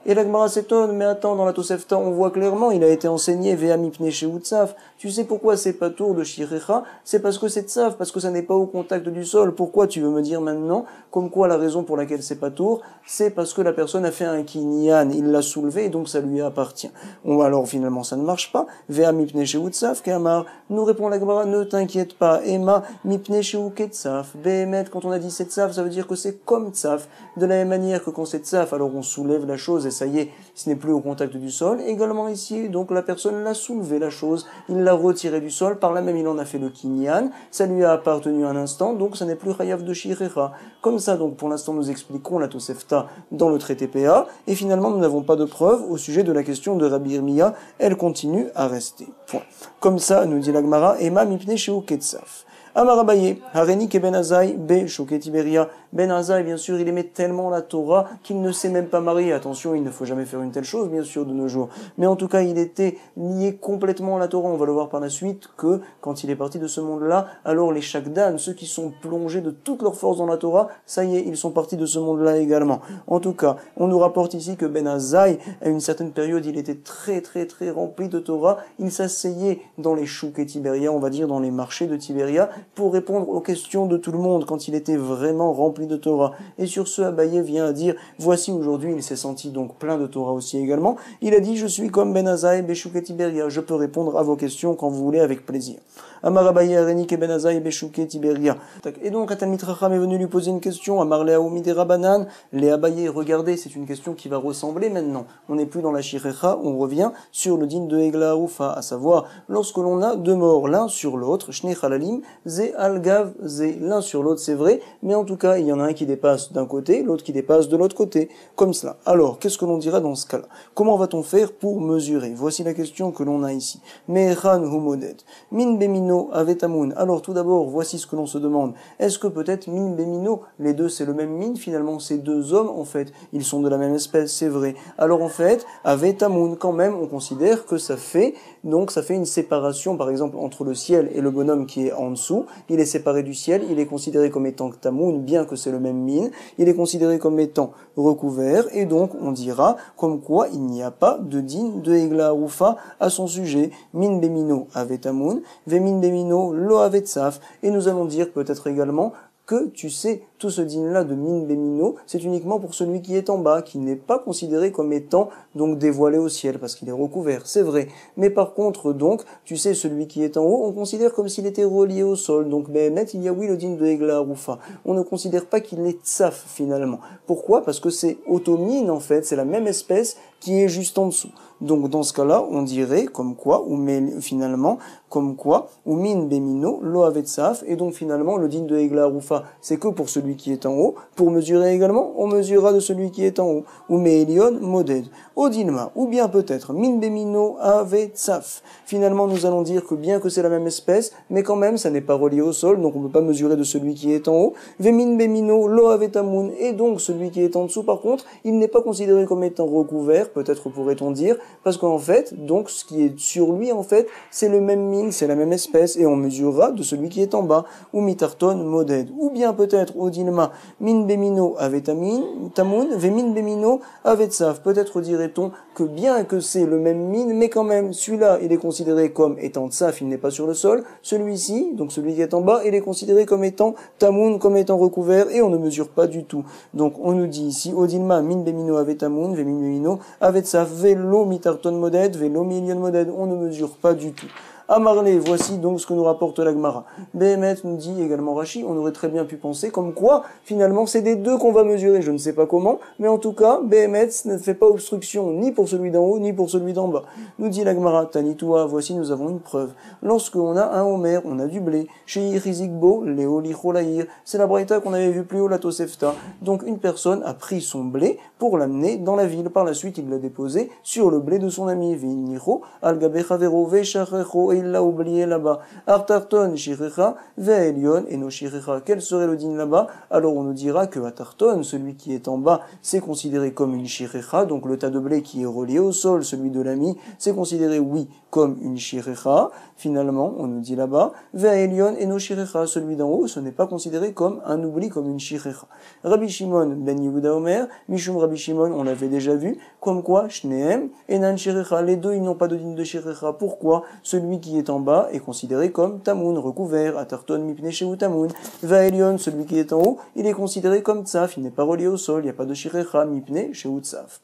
Speaker 1: Et la Gemara s'étonne, mais attends, dans la Tosefta, on voit clairement, il a été enseigné Vea mipne sheutzaf. Tu sais pourquoi c'est pas tour de shirecha? C'est parce que c'est tsaf, parce que ça n'est pas au contact du sol. Pourquoi tu veux me dire maintenant, comme quoi la raison pour laquelle c'est pas tour, c'est parce que la personne a fait un kinyan, il l'a soulevé et donc ça lui appartient. Alors finalement ça ne marche pas. Vea mipne sheutzaf, kamar. Nous répond la Gemara, ne t'inquiète pas. Ema mipne sheuketzaf. Behemet, quand on a dit c'est tsaf, ça veut dire que c'est comme tsaf. De la même manière que quand c'est tsaf, alors on soulève la chose et ça y est, ce n'est plus au contact du sol. Également ici, donc la personne l'a soulevé la chose, il l'a retiré du sol, par là même il en a fait le kinyan, ça lui a appartenu un instant, donc ça n'est plus chayav de shirecha. Comme ça, donc pour l'instant nous expliquons la Tosefta dans le traité PA, et finalement nous n'avons pas de preuve au sujet de la question de Rabbi Yirmiya, elle continue à rester. Point. Comme ça, nous dit la Gemara, Ema mipne sheu ketzaf. Amar Abaye, Hareni ke Ben Azaï, Be Shoket Tiberia. Ben Azaï, bien sûr, il aimait tellement la Torah qu'il ne s'est même pas marié. Attention, il ne faut jamais faire une telle chose, bien sûr, de nos jours. Mais en tout cas, il était lié complètement à la Torah. On va le voir par la suite que, quand il est parti de ce monde-là, alors les Shakdan, ceux qui sont plongés de toute leur force dans la Torah, ça y est, ils sont partis de ce monde-là également. En tout cas, on nous rapporte ici que Ben Azaï, à une certaine période, il était très rempli de Torah. Il s'asseyait dans les Shoket Tiberia, on va dire dans les marchés de Tibéria, pour répondre aux questions de tout le monde quand il était vraiment rempli de Torah. Et sur ce, Abaye vient à dire, voici aujourd'hui, il s'est senti donc plein de Torah aussi également. Il a dit, je suis comme Ben Azaï, Beshouket Tiberia, je peux répondre à vos questions quand vous voulez avec plaisir. Amar Abaye Arenik et Ben Azaï, Beshouket Tiberia. Et donc, Atalmid Chacham est venu lui poser une question, Amar Leaoumi de Rabanan, les Abaye, regardez, c'est une question qui va ressembler maintenant. On n'est plus dans la Shirecha, on revient sur le din de Egla Ufa, à savoir, lorsque l'on a deux morts l'un sur l'autre, Shnei Chalalim, Ze Algav, Ze, l'un sur l'autre, c'est vrai, mais en tout cas, il y en a un qui dépasse d'un côté, l'autre qui dépasse de l'autre côté, comme cela. Alors, qu'est-ce que l'on dira dans ce cas-là? Comment va-t-on faire pour mesurer? Voici la question que l'on a ici. Me'echan humodet, min bemino avetamun. Alors, tout d'abord, voici ce que l'on se demande. Est-ce que peut-être min bemino, les deux c'est le même min, finalement, ces deux hommes, en fait, ils sont de la même espèce, c'est vrai. Alors, en fait, avetamun, quand même, on considère que ça fait une séparation, par exemple, entre le ciel et le bonhomme qui est en dessous. Il est séparé du ciel, il est considéré comme étant tamoun, bien que c'est le même min. Il est considéré comme étant recouvert, et donc on dira comme quoi il n'y a pas de din de Egla Rufa à son sujet. Min bemino avet tamoun, ve min bemino lo avet saf. Et nous allons dire peut-être également que, tu sais, tout ce din-là de min bemino, c'est uniquement pour celui qui est en bas, qui n'est pas considéré comme étant donc dévoilé au ciel, parce qu'il est recouvert, c'est vrai. Mais par contre, donc, tu sais, celui qui est en haut, on considère comme s'il était relié au sol. Donc, Behemet, il y a oui le din de Egla Rufa. On ne considère pas qu'il est tsaf, finalement. Pourquoi? Parce que c'est automine, en fait, c'est la même espèce qui est juste en dessous. Donc, dans ce cas-là, on dirait, comme quoi, ou finalement, comme quoi, ou min bemino, lo avet saf, et donc finalement, le din de Egla Rufa, c'est que pour celui qui est en haut. Pour mesurer également, on mesurera de celui qui est en haut. Ou me'elion moded. Odilma, ou bien peut-être, min bemino avet saf. Finalement, nous allons dire que bien que c'est la même espèce, mais quand même, ça n'est pas relié au sol, donc on ne peut pas mesurer de celui qui est en haut. Vemin bemino, lo avet amun, et donc celui qui est en dessous, par contre, il n'est pas considéré comme étant recouvert, peut-être pourrait-on dire, parce qu'en fait, donc, ce qui est sur lui, en fait, c'est le même min, c'est la même espèce, et on mesurera de celui qui est en bas, ou mitarton moded, ou bien peut-être, odilma, min bemino avet tamun, vemin bemino avet saf. Peut-être dirait-on que bien que c'est le même min, mais quand même, celui-là, il est considéré comme étant tsaf, il n'est pas sur le sol, celui-ci, donc celui qui est en bas, il est considéré comme étant tamun, comme étant recouvert, et on ne mesure pas du tout. Donc, on nous dit ici, odilma, min bemino avet tamun, vemin bemino avet saf, velo mitarton moded, velo milion moded, on ne mesure pas du tout. Amarlé, voici donc ce que nous rapporte la Gemara. Behemet nous dit également Rashi, on aurait très bien pu penser comme quoi, finalement, c'est des deux qu'on va mesurer, je ne sais pas comment, mais en tout cas, Behemet ne fait pas obstruction ni pour celui d'en haut, ni pour celui d'en bas. Nous dit la Gemara, Tanitoua, voici nous avons une preuve. Lorsque on a un homer, on a du blé, chez Yirizikbo, Léo Licholaïr, c'est la braïta qu'on avait vu plus haut, la Tosefta. Donc une personne a pris son blé pour l'amener dans la ville. Par la suite, il l'a déposé sur le blé de son ami, Viniro, Algabe Chavero, Veshachecho, il l'a oublié là-bas. Artarton, Shirecha, Ve'elion, et no Shirecha. Quel serait le din là-bas? Alors on nous dira que Artarton, celui qui est en bas, c'est considéré comme une Shirecha, donc le tas de blé qui est relié au sol, celui de l'ami, c'est considéré, oui, comme une Shirecha. Finalement, on nous dit là-bas, Ve'elion, et no Shirecha, celui d'en haut, ce n'est pas considéré comme un oubli, comme une Shirecha. Rabbi Shimon, Ben Yehuda Omer, Mishum Rabbi Shimon, on l'avait déjà vu, comme quoi, Shneem, et Nan Shirecha, les deux, ils n'ont pas de din de Shirecha. Pourquoi? Celui qui est en bas est considéré comme tamoun, recouvert, atarton mipne sheu tamoun. Vaelion, celui qui est en haut, il est considéré comme tsaf, il n'est pas relié au sol, il n'y a pas de shirecha, mipne sheu tsaf.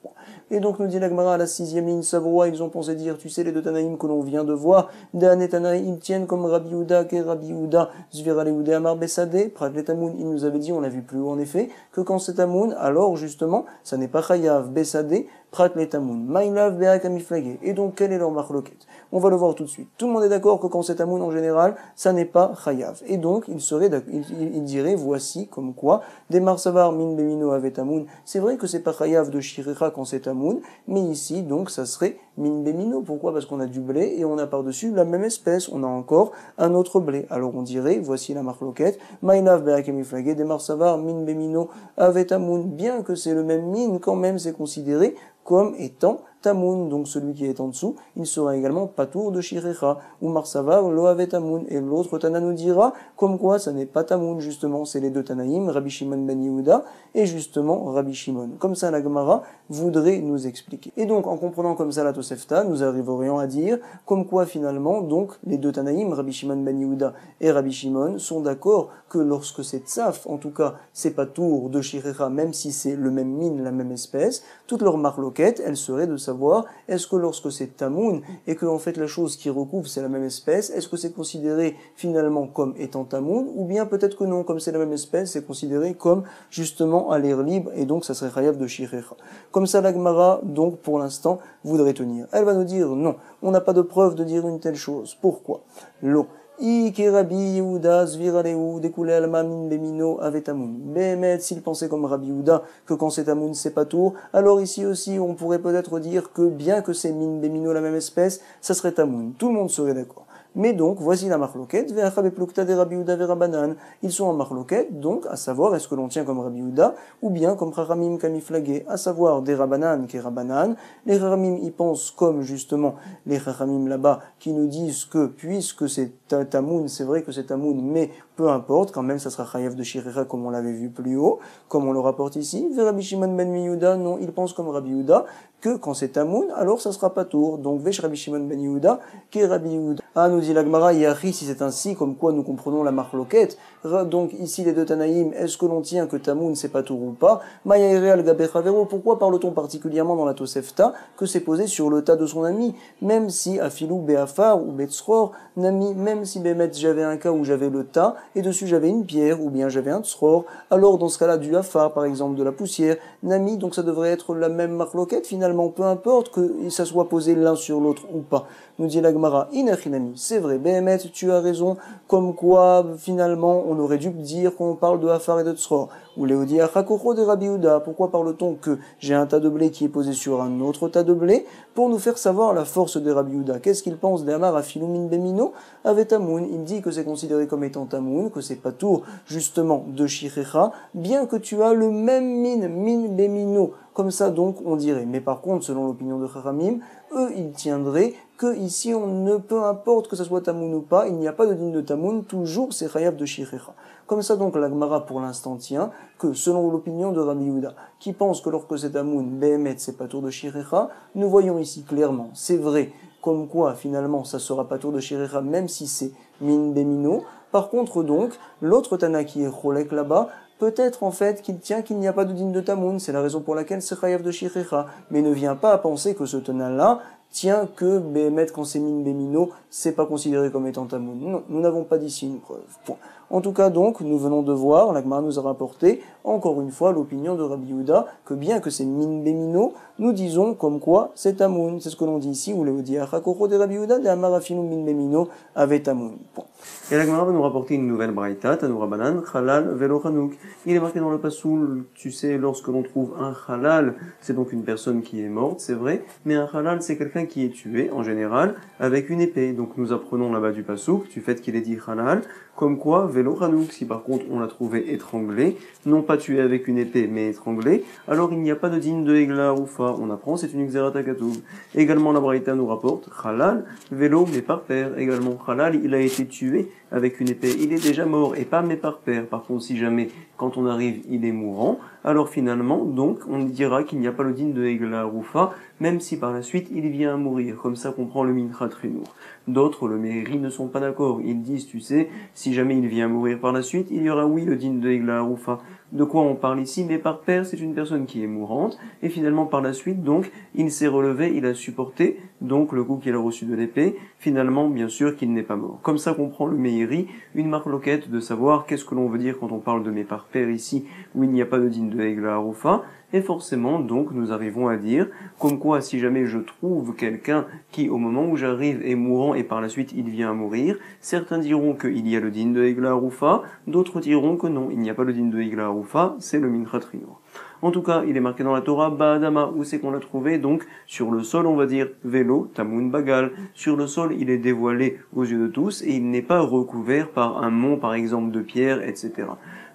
Speaker 1: Et donc nous dit la Gemara à la 6e ligne, Savroa, ils ont pensé dire, tu sais les deux Tanaïm que l'on vient de voir, Dan et Tanaïm tiennent comme Rabbi Yehuda, que Rabbi Yehuda, Zvira Yehuda Amar Besade, Prat le tamoun, il nous avait dit, on l'a vu plus haut en effet, que quand c'est tamoun, alors justement, ça n'est pas chayav Besade, Prat le tamoun, Maïlav Beak Amiflagé. Et donc quel est leur marloquet? On va le voir tout de suite. Tout le monde est d'accord que quand c'est tamoun en général, ça n'est pas chayav. Et donc, il dirait, voici, comme quoi, des marsavar min bemino avet tamoun. C'est vrai que c'est pas chayav de shirecha quand c'est tamoun, mais ici, donc, ça serait min bemino. Pourquoi? Parce qu'on a du blé et on a par-dessus la même espèce. On a encore un autre blé. Alors on dirait, voici la marloquette, maïlav be'akemiflagé, des marsavar min bemino avet tamoun. Bien que c'est le même min, quand même, c'est considéré comme étant tamoun, donc celui qui est en dessous, il sera également patour de shirecha, ou marsavar lo ave tamoun, et l'autre Tana nous dira, comme quoi ça n'est pas tamoun, justement, c'est les deux Tanaïm, Rabbi Shimon ben Yehuda, et justement Rabbi Shimon. Comme ça, la Gemara voudrait nous expliquer. Et donc, en comprenant comme ça la Tosefta, nous arriverions à dire, comme quoi finalement, donc, les deux Tanaïm, Rabbi Shimon ben Yehuda et Rabbi Shimon, sont d'accord que lorsque c'est tsaf, en tout cas, c'est patour de shirecha, même si c'est le même mine, la même espèce, toute leur marloquette, elle serait de savoir, est-ce que lorsque c'est tamoun, et que en fait la chose qui recouvre c'est la même espèce, est-ce que c'est considéré finalement comme étant tamoun, ou bien peut-être que non, comme c'est la même espèce, c'est considéré comme justement à l'air libre, et donc ça serait chayav de shirecha. Comme ça la Gemara, donc pour l'instant, voudrait tenir. Elle va nous dire non, on n'a pas de preuve de dire une telle chose. Pourquoi? L'eau. Rabbi Yehuda zviraleu découlé alma min bemino avec tamoun. Bémet, s'il pensait comme Rabbi Yehuda que quand c'est tamoun c'est pas tour, alors ici aussi on pourrait peut-être dire que bien que c'est min bemino la même espèce, ça serait tamoun. Tout le monde serait d'accord. Mais donc, voici la marloquette, de Rabbi Yehuda verabanan. Ils sont en marloquette, donc, à savoir, est-ce que l'on tient comme Rabbi Yehuda, ou bien comme Chachamim kamiflagé, à savoir des rabanan qui rabanan. Les Chachamim y pensent comme, justement, les Chachamim là-bas, qui nous disent que, puisque c'est tamoun, c'est vrai que c'est tamoun, mais peu importe, quand même, ça sera chayav de shirecha, comme on l'avait vu plus haut, comme on le rapporte ici. Rabbi Shimon ben Yehuda, non, ils pensent comme Rabbi Yehuda, que quand c'est tamoun, alors ça sera pas tour. Donc, vesh Rabbi Shimon ben Yehuda, qui Rabbi Yehuda. Ah, nous dit la Gemara, Yahi, si c'est ainsi, comme quoi nous comprenons la marloquette. Donc, ici, les deux Tanaïm, est-ce que l'on tient que tamoun, c'est pas tour ou pas? Mayaire al Gabechavero, pourquoi parle-t-on particulièrement dans la Tosefta que c'est posé sur le tas de son ami? Même si, Afilou Beafar ou Betzror, Nami, même si Bemet, j'avais un cas où j'avais le tas, et dessus j'avais une pierre, ou bien j'avais un tsror, alors dans ce cas-là, du Afar, par exemple, de la poussière, Nami, donc ça devrait être la même marloquette, finalement, peu importe que ça soit posé l'un sur l'autre ou pas. Nous dit la Gemara, Inachinami, c'est vrai, Behemet, tu as raison, comme quoi, finalement, on aurait dû dire qu'on parle de Afar et de Tsror. Ou Léodi Achakoro de Rabbi Yehuda, pourquoi parle-t-on que j'ai un tas de blé qui est posé sur un autre tas de blé? Pour nous faire savoir la force de Rabbi Yehuda. Qu'est-ce qu'il pense d'Amar Afilumin Bemino avec Tamoun? Il dit que c'est considéré comme étant Tamoun, que c'est pas tour, justement, de Shirecha, bien que tu as le même min Bemino. Comme ça, donc, on dirait. Mais par contre, selon l'opinion de Chachamim, eux, ils tiendraient que ici, on ne peu importe que ça soit Tamoun ou pas, il n'y a pas de digne de Tamoun, toujours c'est chayav de Shirecha. Comme ça, donc, la Gemara, pour l'instant, tient que, selon l'opinion de Rabbi Yehuda, qui pense que lorsque c'est Tamoun, Behemet, c'est pas tour de Shirecha, nous voyons ici clairement, c'est vrai, comme quoi, finalement, ça sera pas tour de Shirecha, même si c'est min bemino. Par contre, donc, l'autre Tana qui est Cholek là-bas, peut-être en fait qu'il tient qu'il n'y a pas de digne de Tamoun, c'est la raison pour laquelle c'est chayav de Shirecha, mais ne vient pas à penser que ce Tana-là tient que Behemet quand c'est min bemino, c'est pas considéré comme étant Tamoun. Non, nous n'avons pas d'ici une preuve. Point. En tout cas donc, nous venons de voir, la Gemara nous a rapporté, encore une fois, l'opinion de Rabbi Yehuda, que bien que c'est min bemino, nous disons comme quoi c'est Tamoun. C'est ce que l'on dit ici, ou le dit Achakoro de Rabbi Yehuda, de Amarafinu min bemino avec Tamoun. Point.
Speaker 2: Et la Gemara va nous rapporter une nouvelle braïta, Tanoura Banan, Halal Velo Hanouk. Il est marqué dans le Passoul, tu sais, lorsque l'on trouve un Halal, c'est donc une personne qui est morte, c'est vrai, mais un Halal, c'est quelqu'un qui est tué, en général, avec une épée. Donc nous apprenons là-bas du Passouk, du fait qu'il est dit Halal, comme quoi, Velo Hanouk, si par contre on l'a trouvé étranglé, non pas tué avec une épée, mais étranglé, alors il n'y a pas de digne de Egla ou Fa. On apprend, c'est une Xerata Katoub. Également, la braïta nous rapporte Halal, Velo, mais par père. Également, Halal, il a été tué avec une épée, il est déjà mort, et pas mais par père. Par contre, si jamais, quand on arrive, il est mourant, alors finalement, donc, on dira qu'il n'y a pas le digne de Egla Roufa, même si par la suite, il vient à mourir. Comme ça qu'on prend le Mincha Trinour. D'autres, le Meiri, ne sont pas d'accord. Ils disent, tu sais, si jamais il vient à mourir par la suite, il y aura oui le digne de Egla Roufa. De quoi on parle ici? Mais par père, c'est une personne qui est mourante, et finalement par la suite, donc, il s'est relevé, il a supporté, donc, le coup qu'il a reçu de l'épée, finalement, bien sûr qu'il n'est pas mort. Comme ça qu'on prend le Meiri, une marloquette de savoir qu'est-ce que l'on veut dire quand on parle de mes par père ici, où il n'y a pas de digne de Egla Roufa, et forcément, donc, nous arrivons à dire, comme quoi, si jamais je trouve quelqu'un qui, au moment où j'arrive, est mourant et par la suite il vient à mourir, certains diront qu'il y a le digne de Egla Roufa, d'autres diront que non, il n'y a pas le digne de Egla Roufa, c'est le Mincha Trinour. En tout cas, il est marqué dans la Torah, Ba'adama, où c'est qu'on l'a trouvé, donc, sur le sol, on va dire, Vélo, Tamoun Bagal. Sur le sol, il est dévoilé aux yeux de tous, et il n'est pas recouvert par un mont, par exemple, de pierre, etc.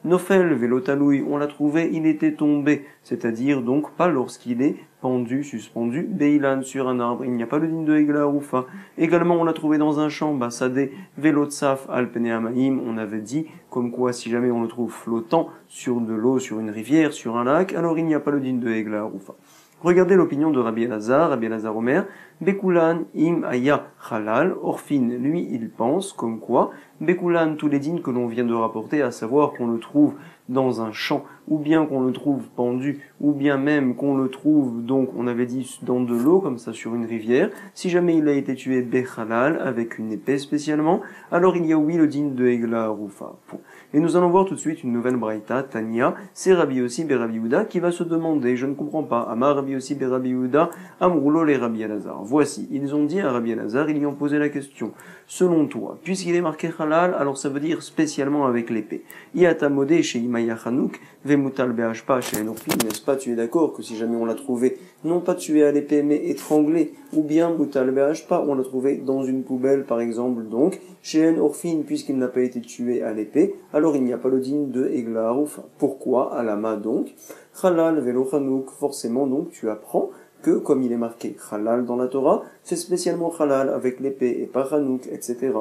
Speaker 2: Nofel, Vélo Taloui, on l'a trouvé, il était tombé, c'est-à-dire donc pas lorsqu'il est pendu, suspendu, Beilan sur un arbre, il n'y a pas le din de Egla Arufa. Également, on l'a trouvé dans un champ, Basade, Velotsaf, Alpeneamaim, on avait dit, comme quoi si jamais on le trouve flottant sur de l'eau, sur une rivière, sur un lac, alors il n'y a pas le din de Egla Arufa. Regardez l'opinion de Rabbi Elazar Omer, Bekulan im aya halal, Orfin, lui, il pense, comme quoi, Bekulan, tous les dînes que l'on vient de rapporter, à savoir qu'on le trouve dans un champ, ou bien qu'on le trouve pendu, ou bien même qu'on le trouve, donc, on avait dit, dans de l'eau, comme ça, sur une rivière, si jamais il a été tué Bechalal, avec une épée spécialement, alors il y a oui le dîne de Egla Arufa. Et nous allons voir tout de suite une nouvelle braïta, Tania, c'est Rabbi Yossi Rabbi Yehuda qui va se demander, je ne comprends pas, Amar Rabbi Yossi Rabbi Yehuda, Amroulo les Rabbi Elazar. Voici, ils ont dit à Rabbi Elazar, ils lui ont posé la question, selon toi, puisqu'il est marqué halal, alors ça veut dire spécialement avec l'épée. Iatamode chez Imaya Hanouk, Vemutal Beashpa chez Enorfin, n'est-ce pas, tu es d'accord que si jamais on l'a trouvé, non pas tué à l'épée, mais étranglé, ou bien Mutal Beashpa, on l'a trouvé dans une poubelle, par exemple, donc, chez Enorfin, puisqu'il n'a pas été tué à l'épée, alors il n'y a pas le digne de Egla Arufa. Pourquoi? Alama donc, Halal velo Hanouk, forcément donc tu apprends que, comme il est marqué Halal dans la Torah, c'est spécialement Halal avec l'épée et pas Hanouk, etc.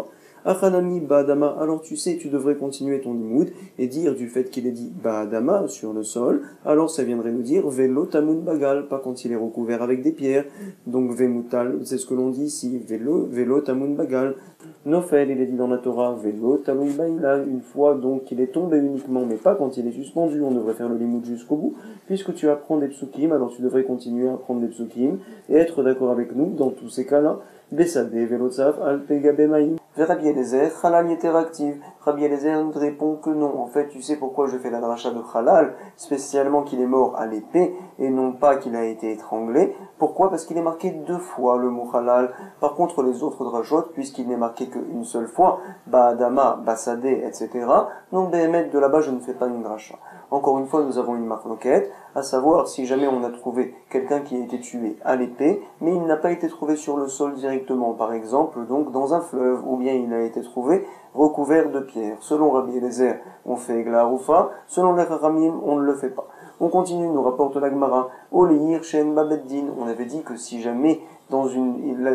Speaker 2: Achanami Ba'adama, alors tu sais, tu devrais continuer ton limoud et dire du fait qu'il est dit Ba'adama sur le sol, alors ça viendrait nous dire Velo Tamun Bagal, pas quand il est recouvert avec des pierres. Donc Vemutal, c'est ce que l'on dit ici, Velo Tamun Bagal. Nofel, il est dit dans la Torah, Velo Tamun Baila, une fois donc qu'il est tombé uniquement, mais pas quand il est suspendu, on devrait faire le limoud jusqu'au bout. Puisque tu apprends des psukim, alors tu devrais continuer à apprendre des psukim et être d'accord avec nous dans tous ces cas-là. Besade, Velotsaf, Alpegabemaim. Rabbi Eliezer, Halal Yeteraktiv. Rabbi Eliezer nous répond que non. En fait, tu sais pourquoi je fais la dracha de Halal, spécialement qu'il est mort à l'épée, et non pas qu'il a été étranglé. Pourquoi? Parce qu'il est marqué 2 fois le mot Halal. Par contre, les autres drachot, puisqu'il n'est marqué qu'une seule fois, Ba'adama, Basade, etc. Donc, Behemet, de là-bas, je ne fais pas une dracha. Encore une fois, nous avons une marloquette, à savoir si jamais on a trouvé quelqu'un qui a été tué à l'épée, mais il n'a pas été trouvé sur le sol directement, par exemple, donc dans un fleuve, ou bien il a été trouvé recouvert de pierres. Selon Rabbi Eliezer, on fait Egla Arufa, selon les Chachamim, on ne le fait pas. On continue, nous rapporte la Gemara, Oleir Shen Babeddin. On avait dit que si jamais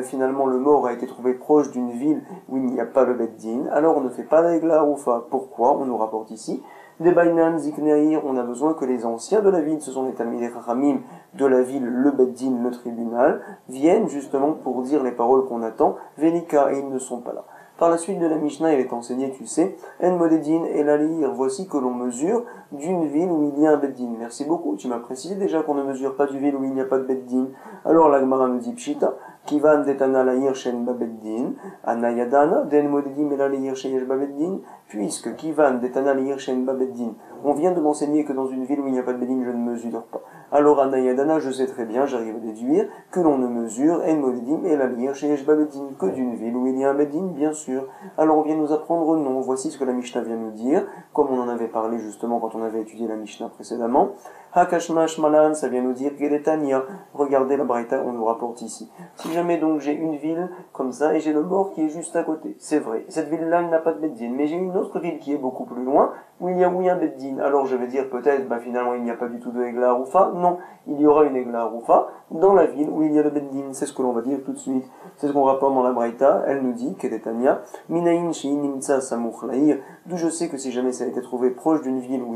Speaker 2: finalement le mort a été trouvé proche d'une ville où il n'y a pas le Beddin, alors on ne fait pas l'Egla Arufa. Pourquoi? On nous rapporte ici des Bainan Zikneir, on a besoin que les anciens de la ville, ce sont les Talmidei Chachamim de la ville, le Beddin, le tribunal, viennent justement pour dire les paroles qu'on attend, Velika, et ils ne sont pas là. Par la suite de la Mishnah, il est enseigné, tu sais, En Modedin et la lire, voici que l'on mesure d'une ville où il y a un Beddin. Merci beaucoup, tu m'as précisé déjà qu'on ne mesure pas d'une ville où il n'y a pas de Beddin. Alors la Gemara nous dit Pshita, Kivan detana la Hirshen babeddin, Anayadana, den Modedim et la Hirshen babeddin, puisque Kivan detana la Hirshen babeddin, on vient de m'enseigner que dans une ville où il n'y a pas de Beddin, je ne mesure pas. Alors Anayadana, je sais très bien, j'arrive à déduire que l'on ne mesure En Modedim et la Hirshen babeddin que d'une ville où il y a un Beddin, bien sûr. Alors on vient nous apprendre non. Voici ce que la Mishnah vient nous dire, comme on en avait parlé justement quand on avait étudié la Mishnah précédemment. Hakashmash Malan, ça vient nous dire Geretania. Regardez la Braïta, on nous rapporte ici. Si jamais donc j'ai une ville comme ça et j'ai le mort qui est juste à côté, c'est vrai, cette ville-là n'a pas de Beddin, mais j'ai une autre ville qui est beaucoup plus loin où il y a un Beddin. Alors je vais dire peut-être, finalement il n'y a pas du tout de Egla Arufa. Non, il y aura une Egla Arufa dans la ville où il y a le Beddin. C'est ce que l'on va dire tout de suite. C'est ce qu'on rapporte dans la Braïta. Elle nous dit Geretania Minaïn Shiinimtsa Samuch Laïr, d'où je sais que si jamais ça a été trouvé proche d'une ville où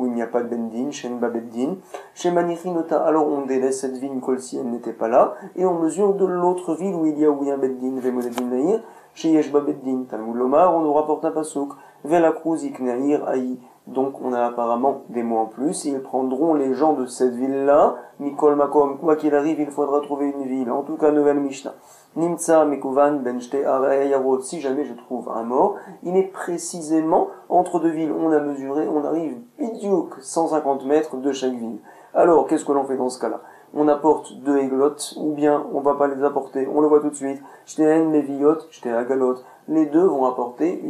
Speaker 2: il n'y a pas de Beddin, Shenba Beddin, chez Manichinota, alors on délaisse cette ville comme si elle n'était pas là, et on mesure de l'autre ville où il y a un Beddin, Vemodeddin Naïr, chez Yeshba Beddin, Talmud Lomar, on nous rapporte un pasouk, Velakrouz Iknaïr Aï. Donc on a apparemment des mots en plus, ils prendront les gens de cette ville-là, Mikol Makom, quoi qu'il arrive, il faudra trouver une ville, en tout cas nouvelle Mishnah. Nimtsa Mekuvan Benchte Arayarot, si jamais je trouve un mort, il est précisément entre deux villes, on a mesuré, on arrive bidiouk 150 mètres de chaque ville. Alors, qu'est-ce que l'on fait dans ce cas-là? On apporte 2 églottes, ou bien on va pas les apporter, on le voit tout de suite. J'téhen Leviot, j'té Agalot. Les deux vont apporter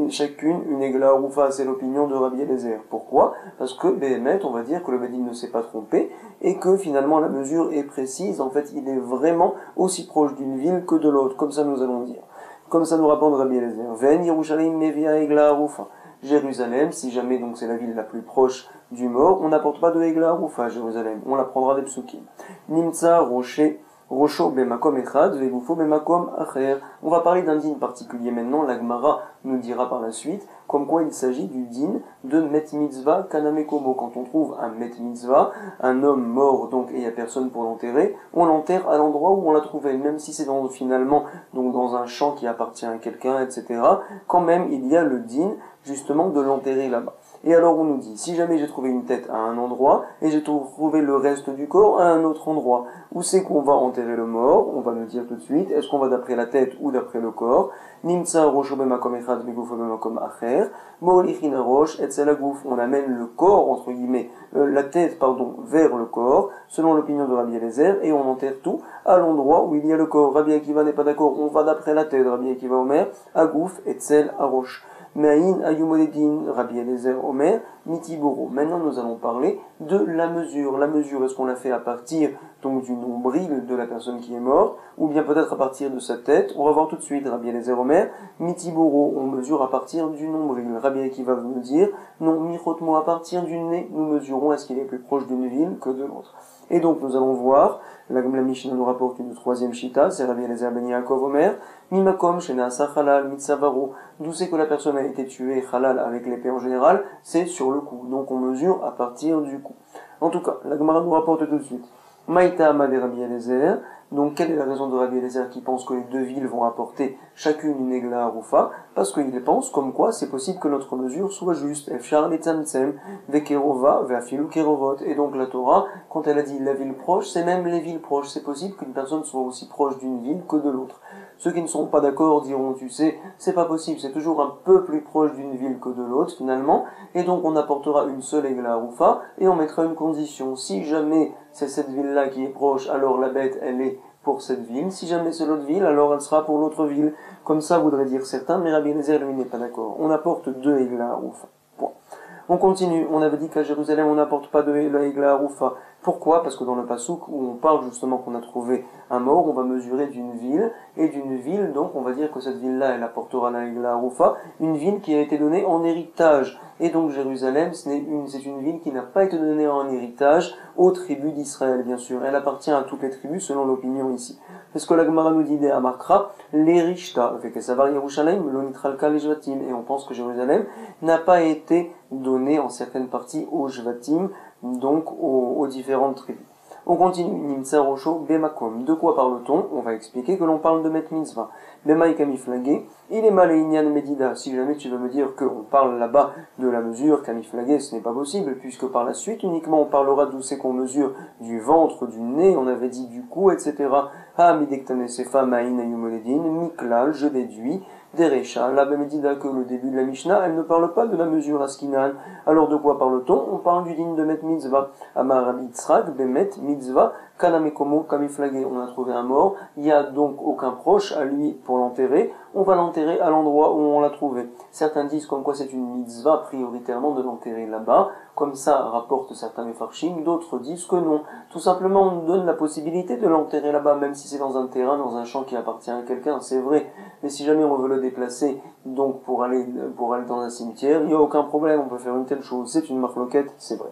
Speaker 2: chacune une égla roufa, c'est l'opinion de Rabbi Eliezer. Pourquoi? Parce que Behemet, on va dire que le Beddin ne s'est pas trompé, et que finalement la mesure est précise, en fait il est vraiment aussi proche d'une ville que de l'autre, comme ça nous allons dire. Comme ça nous rapporte Rabbi Eliezer. Ven Yerushalayim Mevia Egla Roufa. Jérusalem, si jamais donc c'est la ville la plus proche du mort, on n'apporte pas de Egla Arufa à Jérusalem, on l'apprendra des psukim. Nimtsa Rocher, Rocho Bemakom Echad, Vegufo Bemakom Acher. On va parler d'un din particulier maintenant, la Gemara nous dira par la suite, comme quoi il s'agit du din de Met Mitzvah Kanamekomo. Quand on trouve un Met Mitzvah, un homme mort donc et il n'y a personne pour l'enterrer, on l'enterre à l'endroit où on l'a trouvé, même si c'est finalement donc dans un champ qui appartient à quelqu'un, etc. Quand même il y a le din justement de l'enterrer là-bas. Et alors on nous dit, si jamais j'ai trouvé une tête à un endroit, et j'ai trouvé le reste du corps à un autre endroit, où c'est qu'on va enterrer le mort? On va nous dire tout de suite, est-ce qu'on va d'après la tête ou d'après le corps? Nimtsa rosho bemakom echad begufo bemakom acher, mo'olichin rosh etzel hagouf. On amène le corps, entre guillemets, la tête, vers le corps, selon l'opinion de Rabbi Eliezer, et on enterre tout à l'endroit où il y a le corps. Rabbi Akiva n'est pas d'accord, on va d'après la tête, Rabbi Akiva Omer, hagouf etzel harosh. Me'ayin ayumodedin, Rabbi Eliezer Omer, mitiboro. Maintenant, nous allons parler de la mesure. La mesure, est-ce qu'on la fait à partir donc du nombril de la personne qui est morte, ou bien peut-être à partir de sa tête? On va voir tout de suite, Rabbi Eliezer Omer, mitiboro, on mesure à partir du nombril. Rabbi Akiva va nous dire, non, michotmo, à partir du nez, nous mesurons est-ce qu'il est plus proche d'une ville que de l'autre. Et donc, nous allons voir, la Mishnah nous rapporte une troisième shita, c'est Rabbi Eliezer ben Yaakov Omer, mimakom shenasa halal mitzavaro. D'où c'est que la personne a été tuée halal avec l'épée en général? C'est sur le cou. Donc on mesure à partir du cou. En tout cas, la Gemara nous rapporte tout de suite. Maïta Amad Rabbi Eliezer. Donc quelle est la raison de Rabbi Eliezer qui pense que les deux villes vont apporter chacune une Egla Arufa? Parce qu'il pense comme quoi c'est possible que notre mesure soit juste. Efshar letzamtzem vekerova veafilu kerovot. Et donc la Torah, quand elle a dit la ville proche, c'est même les villes proches. C'est possible qu'une personne soit aussi proche d'une ville que de l'autre. Ceux qui ne seront pas d'accord diront, tu sais, c'est pas possible, c'est toujours un peu plus proche d'une ville que de l'autre finalement, et donc on apportera une seule Egla Arufa, et on mettra une condition. Si jamais c'est cette ville-là qui est proche, alors la bête, elle est pour cette ville. Si jamais c'est l'autre ville, alors elle sera pour l'autre ville. Comme ça voudrait dire certains, mais Rabbi Eliezer, lui, n'est pas d'accord. On apporte deux Egla Arufa. Point. On continue. On avait dit qu'à Jérusalem, on n'apporte pas de la Egla Arufa. Pourquoi? Parce que dans le Passouk, où on parle justement qu'on a trouvé un mort, on va mesurer d'une ville, et d'une ville, donc on va dire que cette ville-là, elle apportera la Egla Arufa, une ville qui a été donnée en héritage. Et donc Jérusalem, c'est une ville qui n'a pas été donnée en héritage aux tribus d'Israël, bien sûr. Elle appartient à toutes les tribus, selon l'opinion ici. Parce que la Gemara nous dit des Amakra, l'Erishta, avec les Savar Yerushalayim, l'Onitralka, les Jvatim, et on pense que Jérusalem n'a pas été donnée en certaines parties aux Jvatim, donc aux différentes tribus. On continue, Nimtsa Rocho Bemakom. De quoi parle-t-on? On va expliquer que l'on parle de Met Mitzvah. Bemaï Kamiflagé, il est Maléinian Medida. Si jamais tu veux me dire qu'on parle là-bas de la mesure Kamiflagé, ce n'est pas possible, puisque par la suite uniquement on parlera d'où c'est qu'on mesure du ventre, du nez, on avait dit du cou, etc. Ha Midektane Sefa Maïn Ayumoledin, Miklal, je déduis. Derecha, la Bemedida que le début de la Mishnah, elle ne parle pas de la mesure Askinan. Alors de quoi parle-t-on? On parle du din de Met Mitzvah. Amar Rabbi Yitzhak, Bemet Mitzvah, Kanamekomo, Kamiflagé. On a trouvé un mort, il n'y a donc aucun proche à lui pour l'enterrer. On va l'enterrer à l'endroit où on l'a trouvé. Certains disent comme quoi c'est une mitzvah prioritairement de l'enterrer là-bas, comme ça rapporte certains mefarshim, d'autres disent que non. Tout simplement on nous donne la possibilité de l'enterrer là-bas, même si c'est dans un terrain, dans un champ qui appartient à quelqu'un, c'est vrai. Mais si jamais on veut le déplacer, donc pour aller dans un cimetière, il n'y a aucun problème, on peut faire une telle chose, c'est une marloquette, c'est vrai.